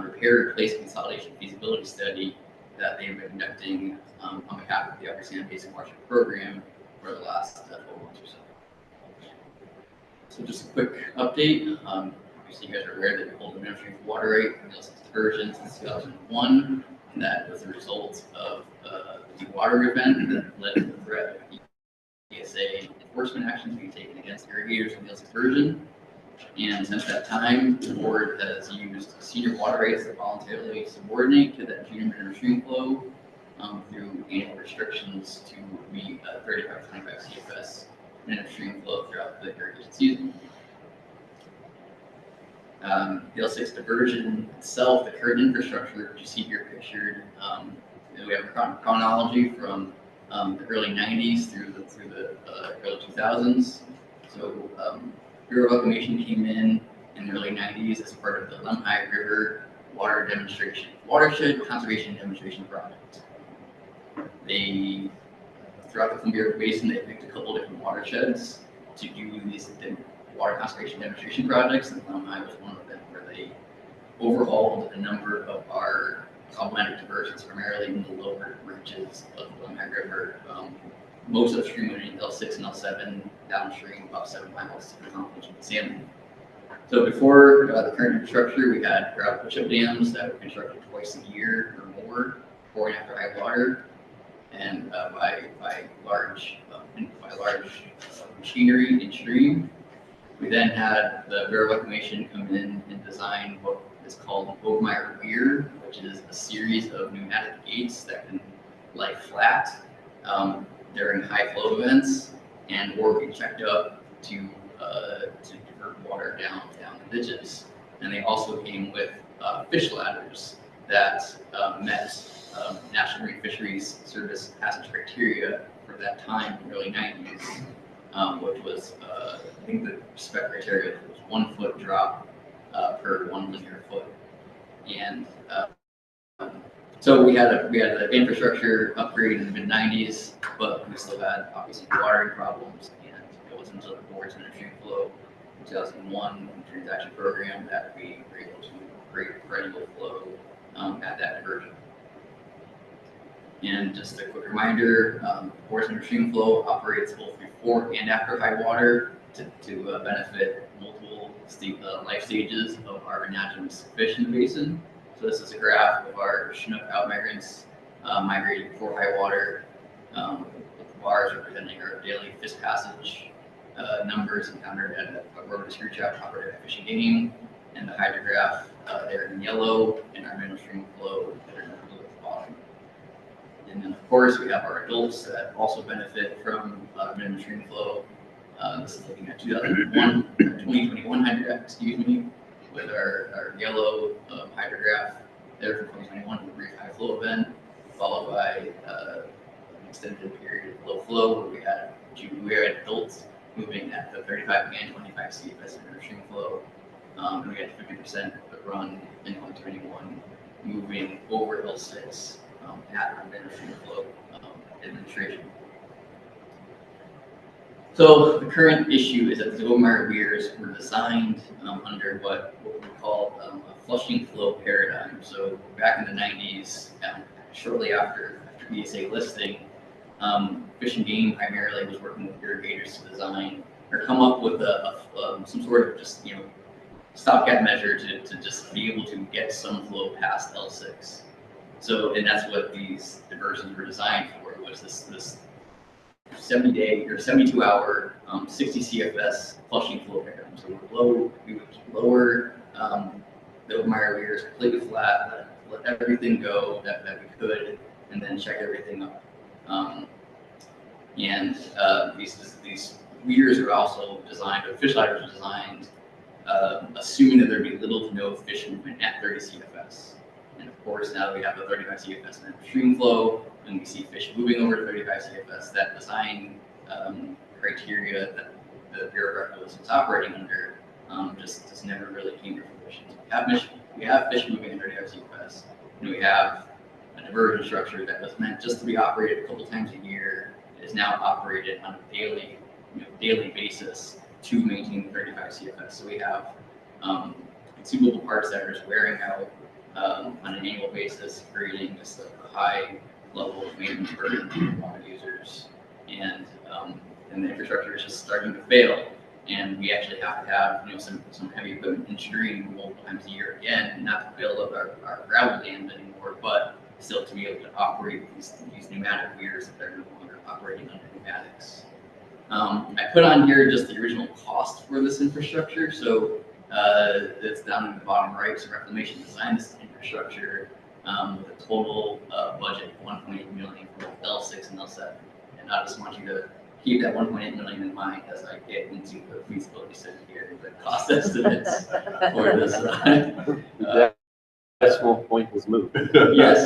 A: repair, replace, consolidation feasibility study that they've been conducting on behalf of the Upper Sand Basin Watershed Program for the last 12 months or so. So just a quick update. Obviously, you guys are aware that we hold the administrative water rate in those diversion since 2001, and that was a result of the water event that led to the threat of ESA enforcement actions being taken against irrigators in Nielsen diversion. And since that time, the board has used senior water rates that voluntarily subordinate to that junior minimum stream flow through annual restrictions to meet 35-25 CFS minimum stream flow throughout the irrigation season. The L6 diversion itself, the current infrastructure, which you see here pictured, we have a chronology from the early 90s through the early 2000s. So Bureau of Reclamation came in the early 90s as part of the Olmstead River Watershed Conservation Demonstration Project. They, throughout the Columbia River Basin, they picked a couple different watersheds to do these water conservation demonstration projects, and Olmstead was one of them, where they overhauled a number of our problematic diversions, primarily in the lower reaches of the Olmstead River. Most upstream in L6 and L7, downstream about 7 miles to the confluence with the salmon. So before the current infrastructure, we had grout push-up dams that were constructed twice a year or more, before and after high water, and by large machinery in stream. We then had the Bureau of Reclamation come in and design what is called Obermeyer Weir, which is a series of pneumatic gates that can lie flat during high flow events, and or be checked up to divert water down the ditches. And they also came with fish ladders that met National Marine Fisheries Service passage criteria for that time in the early 90s, which was, I think the spec criteria was 1 foot drop per 1 linear foot. And so we had an infrastructure upgrade in the mid-90s, but we still had obviously watering problems, and it wasn't until the board's Streamflow in 2001 transaction program that we were able to create perennial flow at that diversion. And just a quick reminder, board's Streamflow operates both before and after high water to benefit multiple life stages of our anadromous fish in the basin. So this is a graph of our Chinook outmigrants migrating before high water, with the bars representing our daily fish passage numbers encountered at a rotary screw trap operated at Fish and Game, and the hydrograph there in yellow, and our minnow stream flow there in blue at the bottom. And then of course we have our adults that also benefit from minnow stream flow. This is looking at 2021 hydrograph, excuse me, with our yellow hydrograph there from 2021, a brief high flow event, followed by an extended period of low flow where we had adults moving at the 35 and 25 CFS in stream flow, and we had 50% of the run in 2021 moving over L6 at our stream flow administration. So the current issue is that the Oldmeyer weirs were designed under what we call a flushing flow paradigm. So back in the 90s, shortly after ESA listing, Fish and Game primarily was working with irrigators to design or come up with some sort of just stopgap measure to just be able to get some flow past L6. So, and that's what these diversions were designed for, was this 70-day or 72-hour 60 CFS flushing flow paradigm. So we would lower the Oldmeyer weirs completely flat, let everything go that we could, and then check everything up. These weirs are also designed, or fish ladders are designed, assuming that there'd be little to no fish movement at 30 CFS. And of course, now that we have the 35 CFS in stream flow, and we see fish moving over 35 CFS, that design criteria that the Bureau of Recreation was operating under just never really came to fruition. We have fish moving at 35 CFS, and we have a diversion structure that was meant just to be operated a couple times a year, is now operated on a daily basis to maintain 35 CFS. So we have consumable parts that are just wearing out on an annual basis, creating this high level of maintenance burden for water users, and the infrastructure is just starting to fail. And we actually have to have some heavy equipment in stream multiple times a year again, not to build up our gravel dams anymore, but still to be able to operate these pneumatic weirs that are no longer operating under pneumatics. I put on here just the original cost for this infrastructure. So it's down in the bottom right. So Reclamation designed this infrastructure with a total budget of $1.8 million for L6 and L7. And I just want you to keep that $1.8 million in mind as I get into the feasibility study here, the cost estimates for this.
G: Decimal point was moved.
A: Yes.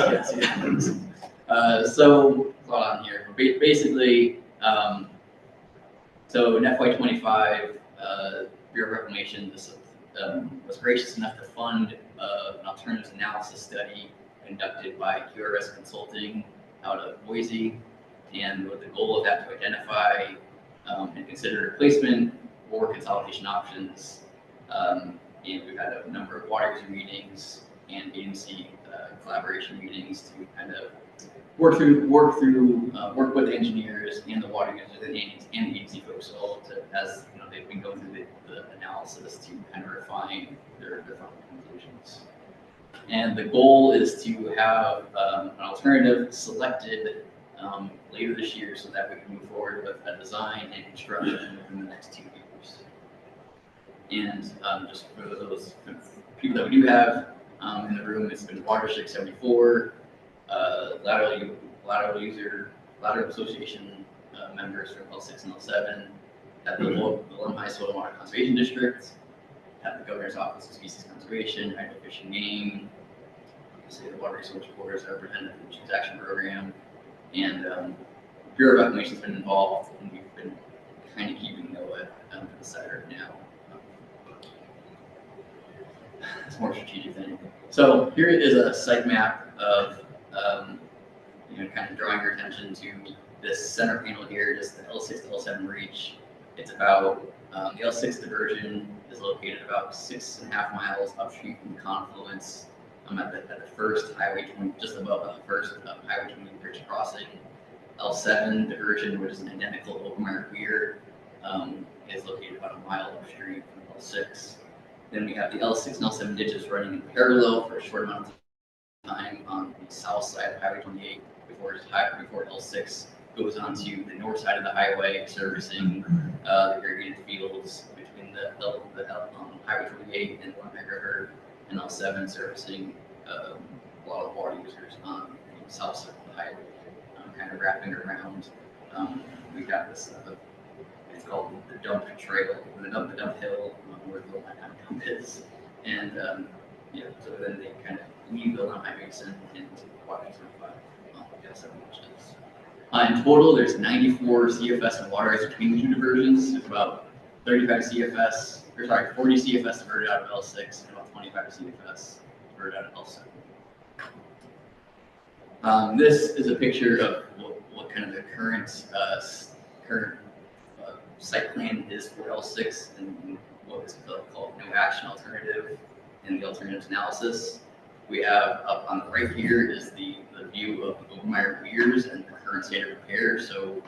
A: So hold on here. Basically, so in FY25, Bureau of Reclamation was gracious enough to fund an alternatives analysis study conducted by QRS Consulting out of Boise, and with the goal of that to identify and consider replacement or consolidation options. And we've had a number of water user meetings and agency collaboration meetings to kind of work with the engineers and the water users and the agency folks, all as they've been going through the analysis to kind of refine their final conclusions. And the goal is to have an alternative selected later this year so that we can move forward with a design and construction within the next 2 years. And just for those people that we do have in the room, it's been Watershed 74, Lateral Association members from L6 and L7, at the Olmstead Soil and Water Conservation District, at the Governor's Office of Species Conservation, Idaho Fish and Game, the Water Resource Board is represented in the transaction program, and Bureau of Reclamation has been involved, and we've been kind of keeping NOAA to the side right now. it's more strategic than anything. So here is a site map of, kind of drawing your attention to this center panel here, just the L6 to L7 reach. It's about, the L6 diversion is located about 6.5 miles upstream from the confluence at the first Highway 20, just above the first Highway 20 bridge crossing. L7 diversion, which is an identical Obermeyer weir, is located about a mile upstream from L6. Then we have the L6 and L7 ditches running in parallel for a short amount of time on the south side of Highway 28 before L6 goes onto the north side of the highway, servicing the irrigated fields between the Highway 28 and the Olmstead River, and L7 servicing a lot of water users on the south side of the highway, kind of wrapping around. We got this, it's called the dump trail, the dump hill, where the dump is. And so then they kind of leave the Lehigh Basin into Washington 5. In total, there's 94 CFS and water rights between the two diversions. There's about 35 CFS, 40 CFS diverted out of L6 and about 25 CFS diverted out of L7. This is a picture of what kind of the current site plan is for L6 and what is called no action alternative in the alternatives analysis. We have up on the right here is the view of the Obermeyer weirs and the current state of repair. So,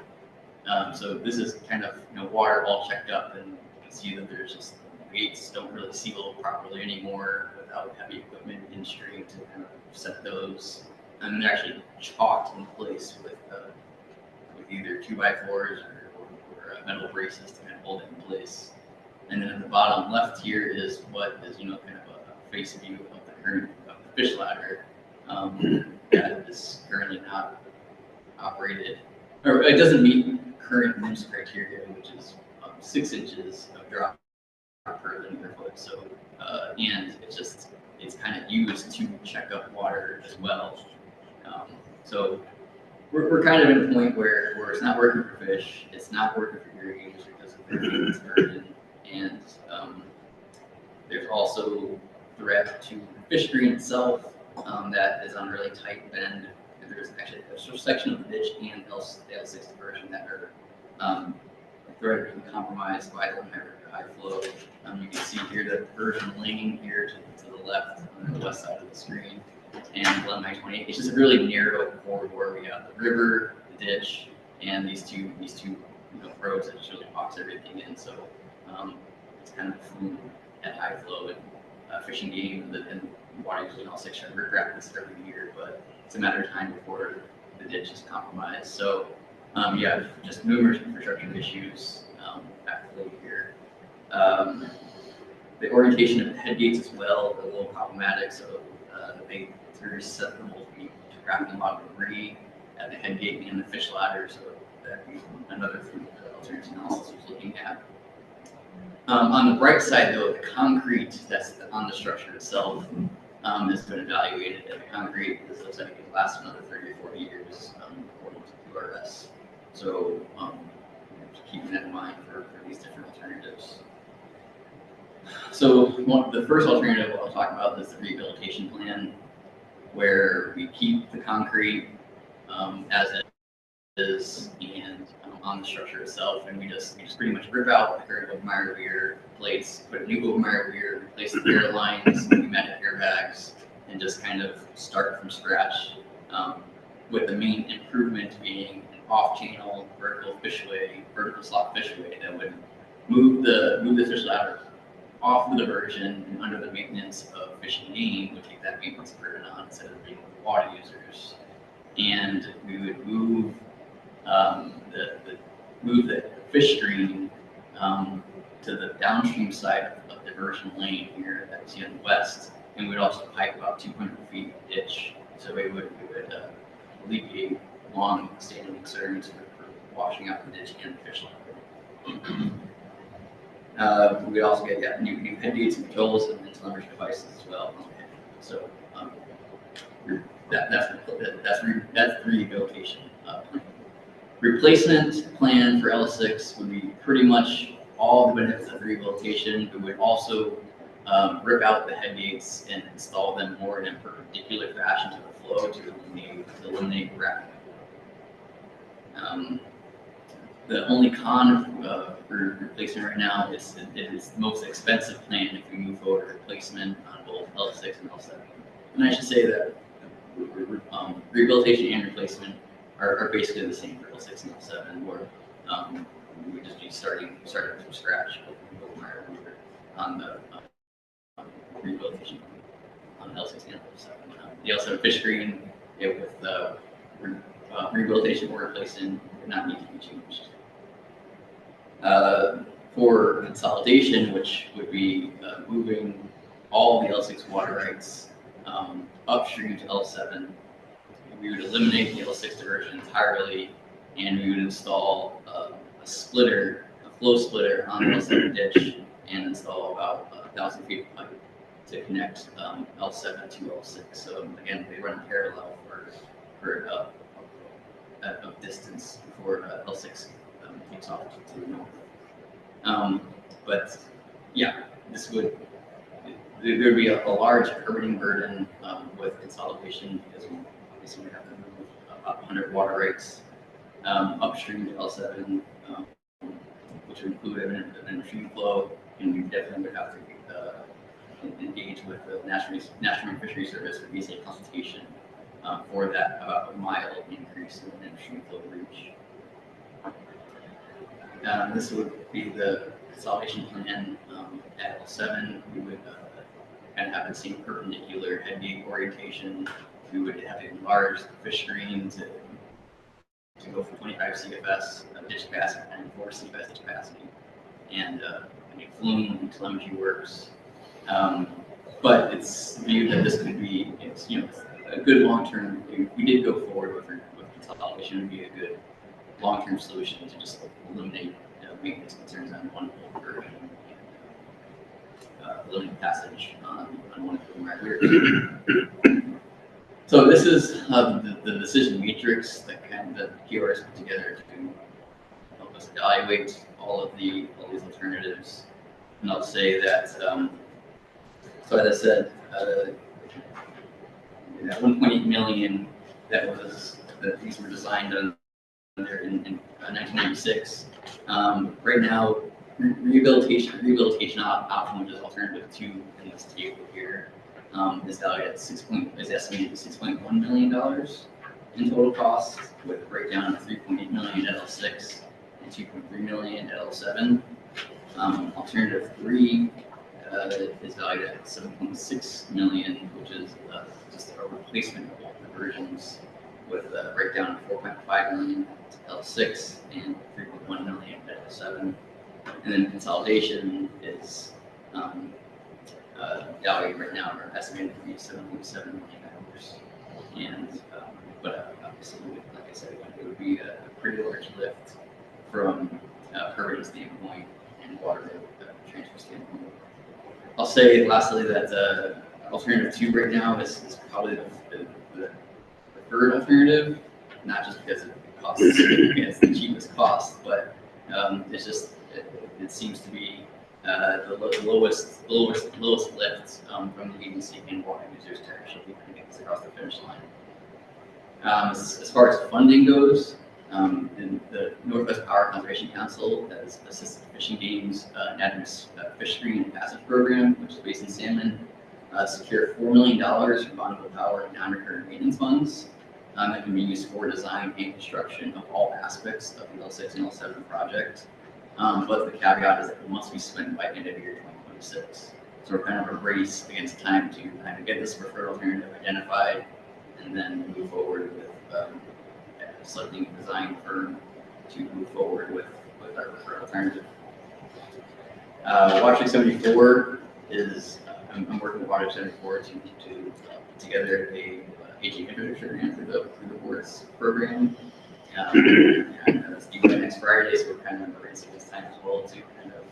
A: so this is kind of water all checked up, and you can see that there's just gates don't really seal properly anymore without heavy equipment in stream to kind of set those, and they're actually chalked in place with either 2x4s or metal braces to kind of hold it in place. And then at the bottom left here is what is kind of a face view of the current fish ladder that is currently not operated, or it doesn't meet current NIMS criteria, which is 6 inches of drop per linear foot. So, and it's kind of used to check up water as well. So we're kind of in a point where it's not working for fish, it's not working for irrigators because of the maintenance burden, and there's also threat to the fish screen itself that is on a really tight bend. There's actually a section of the ditch and L6 diversion that are threatened to be compromised by the high flow. You can see here the diversion lane here to the left on the west side of the screen, and Glen 28. It's just a really narrow corridor. We have the river, the ditch, and these two roads that just really box everything in. So it's kind of fluid at high flow and fishing game, and water usually all 6 rip wrap this every year, but it's a matter of time before the ditch is compromised. So you have just numerous infrastructure issues at play here. The orientation of the head gates as well are a little problematic. So it's very susceptible to trapping a lot of debris at the head gate and the fish ladder. So that'd be another thing the alternatives analysis was looking at. On the bright side, though, the concrete that's on the structure itself has been evaluated, and the concrete looks like it could last another 30 or 40 years, according to QRS. So just keeping that in mind for these different alternatives. So the first alternative I'll talk about is the rehabilitation plan, where we keep the concrete as it is and on the structure itself, and we just pretty much rip out the current Obermeyer weir, put a new Obermeyer weir, replace the air lines, pneumatic airbags, and just kind of start from scratch, with the main improvement being an off-channel vertical slot fishway that would move the fish ladder off the diversion and under the maintenance of Fish and Game, would take that maintenance burden on instead of being the water users. And we would move the fish stream to the downstream side of the diversion lane here that we see on the west, and we'd also pipe about 200 feet of ditch, so it would alleviate long-standing concerns for washing out the ditch and the fish ladder. We also get new head gates and controls and telemetry devices as well. So that's rehabilitation plan. Replacement plan for L6 would be pretty much all the benefits of rehabilitation. We would also rip out the head gates and install them more in a perpendicular fashion to the flow to eliminate racking. The only con for replacement right now is it is the most expensive plan if we move forward to replacement on both L6 and L7. And I should say that rehabilitation and replacement are basically the same for L6 and L7, where we would just be starting from scratch on the rehabilitation on L6 and L7. The L7 fish screen with rehabilitation or replacement would not need to be changed. For consolidation, which would be moving all the L6 water rights upstream to L7, we would eliminate the L6 diversion entirely, and we would install a flow splitter on the L7 ditch, and install about 1,000 feet of pipe to connect L7 to L6. So again, they run parallel for a distance before L6 takes off to the north. But yeah, there would be a large permitting burden with consolidation, because we obviously would have to move about 100 water rights upstream to L7, which would include an Streamflow, and we definitely would have to engage with the National Marine Fisheries Service or BSA consultation for that about a mile increase in Streamflow reach. This would be the consolidation plan at L7. We would kind of have the same perpendicular headgate orientation. We would have enlarged the fish screen to go from 25 CFS ditch capacity and 4 CFS ditch capacity, and flume and telemetry works. But it's viewed that this could be, a good long-term. We did go forward with consolidation. Would be a good long-term solution to just eliminate maintenance concerns on one version and eliminate passage on one of the markers. So this is the decision matrix that QRS put together to help us evaluate all these alternatives. And I'll say that, so as I said, that 1.8 million that these were designed under in 1996. Right now, rehabilitation option, which is alternative 2 in this table here, is valued at is estimated at $6.1 million in total cost, with a breakdown of 3.8 million at L6 and 2.3 million at L7. Alternative 3 is valued at 7.6 million, which is just a replacement of all the versions, with a breakdown of 4.5 million at L6 and 3.1 million at L7. And then consolidation is valued right now, or estimated to be $7.7 million. And but obviously, like I said, it would be a pretty large lift from a permitting standpoint and water transfer standpoint. I'll say lastly that alternative 2 right now is probably the preferred alternative, not just because it costs it's the cheapest cost, but it's just it seems to be the lowest lift from the agency and water users to actually get this across the finish line. As far as funding goes, the Northwest Power Conservation Council has assisted fishing games Adam's fish screen and passage program, which is based in salmon, secured $4 million from bondable power and non-recurring maintenance funds that can be used for design and construction of all aspects of the L6 and L7 project. But the caveat is that it must be spent by end of year 2026. So we're kind of a race against time to kind of get this preferred alternative identified, and then move forward with selecting a design firm to move forward with our preferred alternative. Watershed 74 is, I'm working with Watershed 74 to put together a AG infrastructure grant through the board's program. And it's due by next Friday, so we're kind of racing this time as well to kind of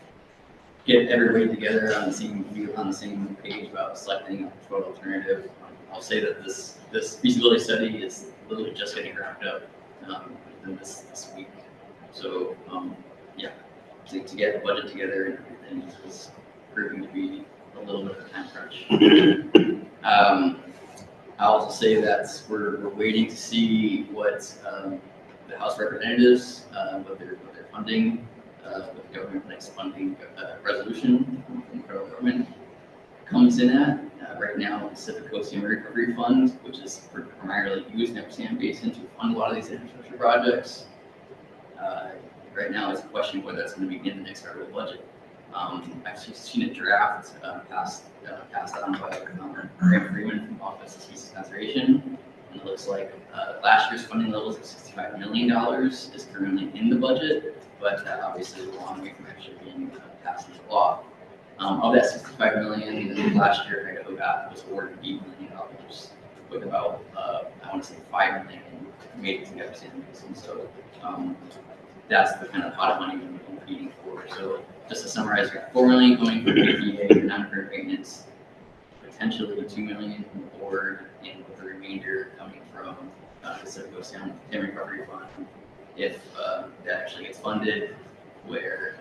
A: get everybody together on the same page about selecting a preferred alternative. I'll say that this feasibility study is literally just getting wrapped up this week. So yeah, to get a budget together and everything was proving to be a little bit of a time crunch. I'll also say that we're waiting to see what the House Representatives, what their funding, what the government next funding resolution from the federal government comes in at. Right now, the Pacific Coast Dam Recovery Fund, which is primarily used in the Sam Basin to fund a lot of these infrastructure projects. Right now, it's a question whether that's going to be in the next federal budget. I've seen a draft passed on by Graham Freeman from Office of Species Conservation, and it looks like last year's funding levels of $65 million is currently in the budget, but obviously we're a long way from actually being passed into law. Of that $65 million, last year Idaho was awarded $8 million, with about I want to say $5 million made it to Jefferson Basin. So that's the kind of pot of money we've been competing for. So just to summarize, we got $4 million going for ADA, non-current maintenance, potentially $2 million from the board, and with the remainder coming from Pacific Coast Dam Recovery Fund. If that actually gets funded, where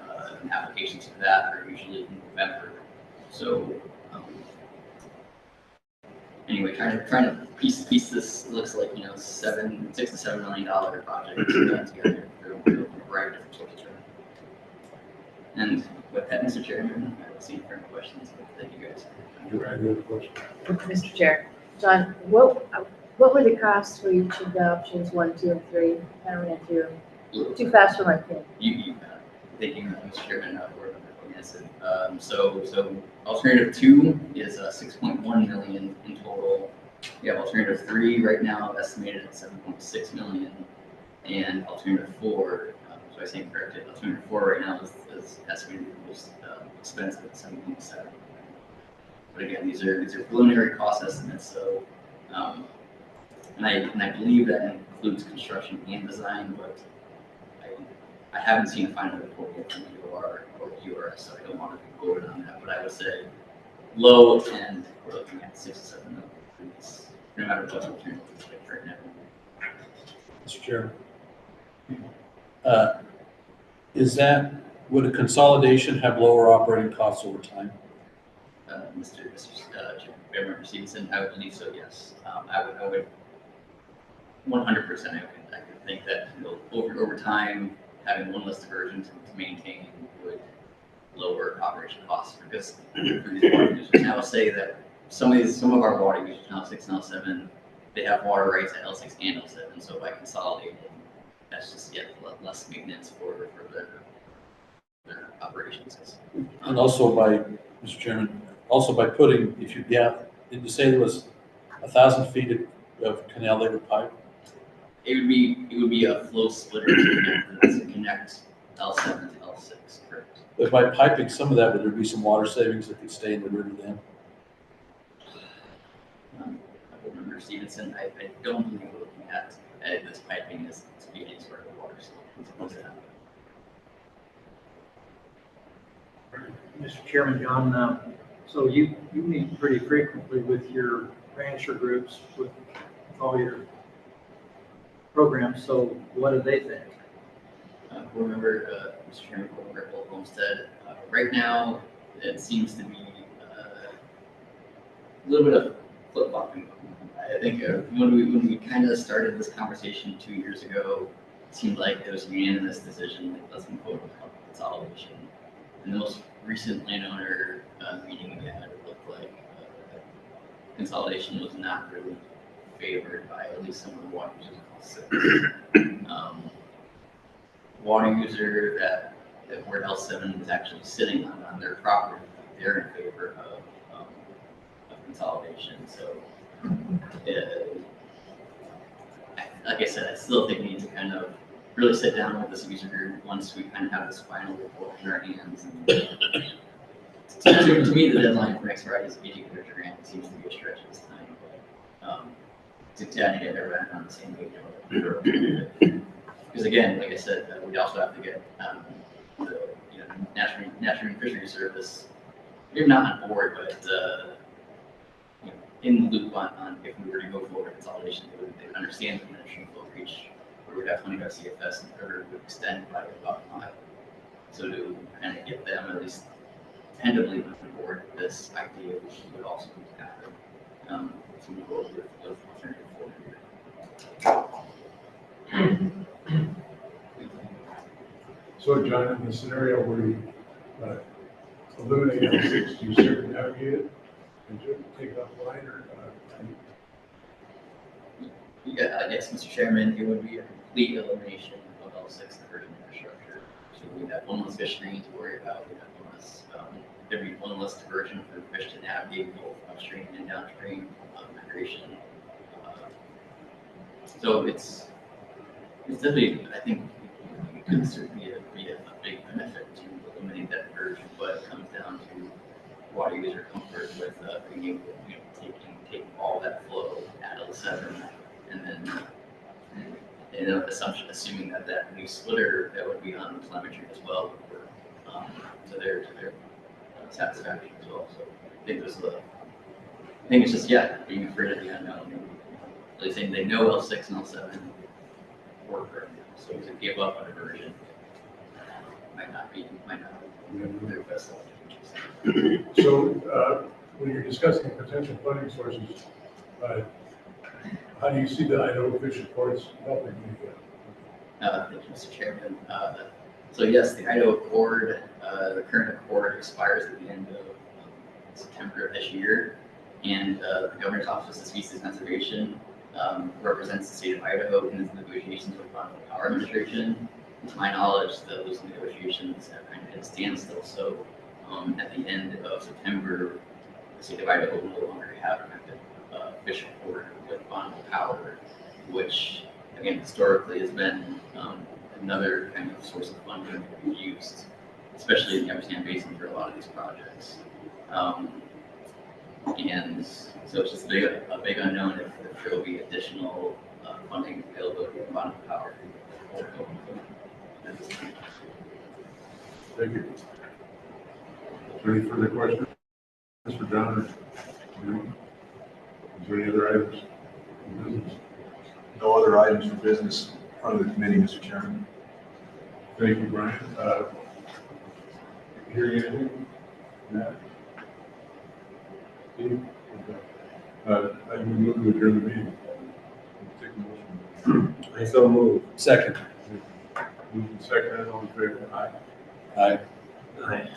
A: applications for that are usually in November. So anyway, trying to piece this looks like, you know, $6 to $7 million project together for a variety of different sources. And with that, Mr. Chairman, I don't see any further questions, but thank you guys.
E: Mr. Chair, John, what were the costs for each of the options 1, 2, and 3? I don't want to too fast for my pen.
A: Thank you, Mr. Chairman, for Cole-Hansen. So alternative 2 is 6.1 million in total. We have alternative 3 right now estimated at 7.6 million, and alternative 4. So I stand corrected. Alternative 4 right now is estimated the most expensive at 7.7. But again, these are preliminary cost estimates. So and I believe that includes construction and design, but I haven't seen a final report yet from UR or QRS, so I don't want to be quoted on that. But I would say low end, we're looking at 6 to 7 million, no matter what alternative right now.
H: Mr. Chair. Would a consolidation have lower operating costs over time?
A: Mr. Chairman Stevenson, I would believe so, yes. I would 100%, I could think that, you know, over time, having one list of versions to maintain would lower operation costs, because for these water users. And I will say that some of our water users, L6 and L7, they have water rights at L6 and L7, so by consolidating, that's just yet less maintenance for their operations.
H: And also Mr. Chairman, by putting, did you say there was 1,000 feet of canal labor pipe?
A: It would be a flow splitter to connect L7 to L6, correct?
H: But by piping some of that, would there be some water savings that could stay in the river then?
A: I would remember Stevenson. I don't believe we're looking at this piping as to be any sort of water savings.
C: Mr. Chairman, John, so you meet pretty frequently with your rancher groups with all your programs, so what do they think?
A: Remember, Mr. Chairman, Raybould, Olmstead. Right now, it seems to be a little bit of flip-flopping. I think when we kind of started this conversation 2 years ago, it seemed like there was a unanimous decision that doesn't vote on consolidation. And the most recent landowner meeting we had, it looked like consolidation was not really favored by at least some of the water users. Water user that where L7 is actually sitting on their property, they're in favor of consolidation. So, like I said, I still think we need to kind of really sit down with this user group once we kind of have this final report in our hands. And to me, the deadline for next Friday's educator grant seems to be a stretch this time. But, to get everyone on the same page. Because again, like I said, we'd also have to get the National Marine Fisheries Service, maybe not on board, but in the loop on if we were to go forward consolidation, they would understand the Streamflow reach, where we'd have 20 CFS and the river would extend by about a mile. So to kind of get them at least tentatively on board this idea, which would also need to happen to move forward with alternative form.
D: So John, in the scenario where you eliminate L6, do you circumnavigate it and take it offline or?
A: Yeah, yes, Mr. Chairman, it would be a complete elimination of L6 diversion infrastructure. So we have one less fish screen to worry about. We have one less, there'd be one less diversion for fish to navigate both upstream and downstream migration. So it's definitely, I think, it could certainly be a big benefit to eliminate that diversion, but it comes down to water user comfort with being able to take all that flow at L7 and then assuming that new splitter that would be on telemetry as well would work to their satisfaction as well. So I think I think it's just being afraid of the unknown. Really saying they know L6 and L7 work right now, so to give up on a version might not be their best option.
D: So when you're discussing potential funding sources, how do you see the Idaho Fish Accords helping you?
A: Thank you, Mr. Chairman. So yes, the Idaho Accord, the current Accord expires at the end of September of this year, and the Governor's Office of Species Conservation represents the state of Idaho in these negotiations with the Environmental Power Administration. To my knowledge, those negotiations have kind of hit a standstill. So at the end of September, the state of Idaho will no longer have an active fish accord with Environmental Power, which again historically has been another kind of source of funding that we've used, especially in the Eversand Basin for a lot of these projects. And so it's just a big unknown if there will be additional funding availability of Environmental Power.
D: Thank you. Is there any further questions for John? Is there any other items?
B: No other items for business in front of the committee, Mr. Chairman.
D: Thank you, Brian. Hearing anything? Matt? Steve? Okay. I will move to adjourn the meeting. Take a motion.
G: I so move.
H: Second.
D: Moving second, all in favor? Aye.
H: Aye.
G: Aye.